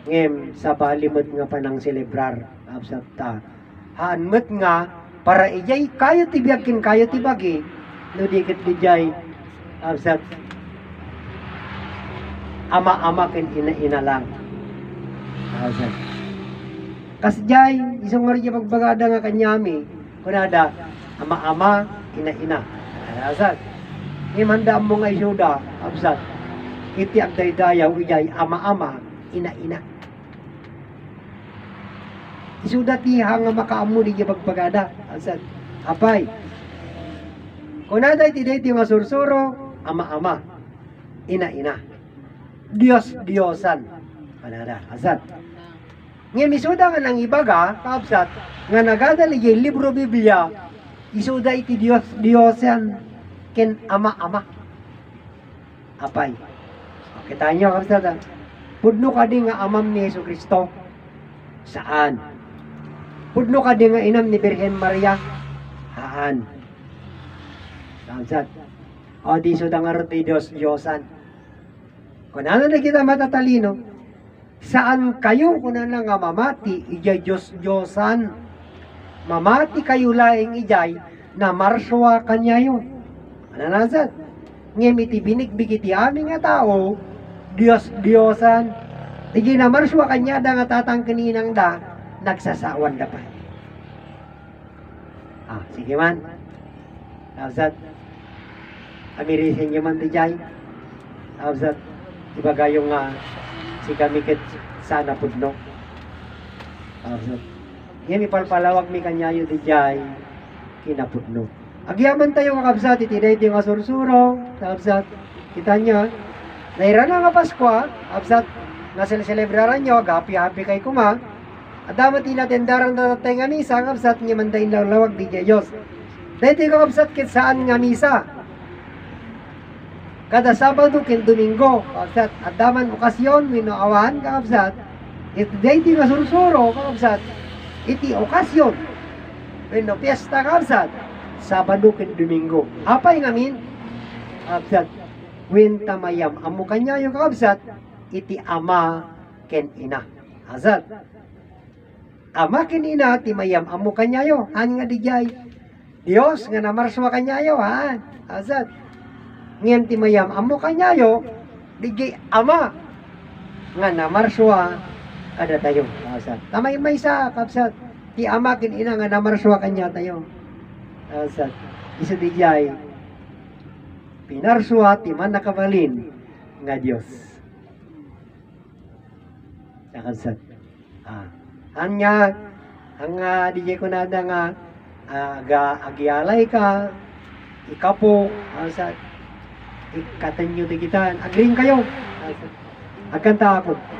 Ngem, sa balimot nga panang celebrar, kakabsat ta. Haanmet nga, para ijay kayo tibyakin kayo tibagi, no dikit di jay, kakabsat. Ama-ama ken ina-ina lang. Asan. Kasjay, isang nga rin pagbagada nga kanyami, kunada, ama-ama, ina-ina. Asan. Himanda mo nga isyuda, absat. Iti agdaydayaw, ijay, ama-ama, ina-ina. Isuda tiha nga makaamu di pagbagada. Asan. Apay. Kunada iti dayti nga sursuro, ama-ama, ina-ina. Diyos-Diyosan. Kanada, asat. Ngayon, isuda nga ng ibaga, kaabsat, nga nagadali yung libro Biblia, isuda iti Diyos-Diyosan, ken ama-ama. Apay. Kita nyo, kaabsat, pudno ka di nga amam ni Yesu Kristo. Saan? Pudno ka di nga inam ni Birhen Maria. Saan? Kaabsat. O, di isuda nga roti Diyos-Diyosan. Kung ano na kita matatalino, saan kayo kung ano nga mamati, ijay Diyos-Diyosan. Mamati kayo laing ijay, na marswa kanyayo. Ano nasad? Ngem iti binigbigiti aming nga tao, Diyos-Diyosan. Iti na marswa kanya da nga tatang kaninang da, nagsasawan da pa. Sige man. Nasad? Amirisin nyo man di jay. Nasad? Ibaga yung si kamikit sana pudno. Yan ipalpalawag mi kanyayo di jay kinapudno. Agyaman tayo kakabsat, itiday ito yung asursuro, kakabsat, kita nyo, naira na nga Pasko, kakabsat, nga celebraran nyo, happy-happy kay kuma, at damat inatendaran na tatay nga misa, kakabsat, nga mandain lawag di Diyos. Dahil ito kakabsat, kit saan nga misa, kada Sabado ken Domingo, kakabsat, at daman okasyon, winoawan, kakabsat, iti ito nga sursuro, kakabsat, iti okasyon, wino fiesta, kakabsat, Sabado ken Domingo. Apay ngamin, kakabsat, win tamayam, amo kanya yung kakabsat, iti ama ken ina. Azat, ama ken ina, ti mayam, amo kanya yo, han nga dijay, Dios nga namarswa kanya yo, ha, azat, ngayon ti mayam, amo kanyayo, digay ama, nga namarswa, kada tayo, kasat. Tamay may sa, kapsat, ti ama kin ina nga namarswa kanya tayo. Kasat, isa digay, pinarswa, ti man nakabalin, nga Diyos. Kasat. Anya, ang DJ ko na nga, agialay ka, ikapo, sa ikatanyo digitan, agring kayo. Agkanta ako.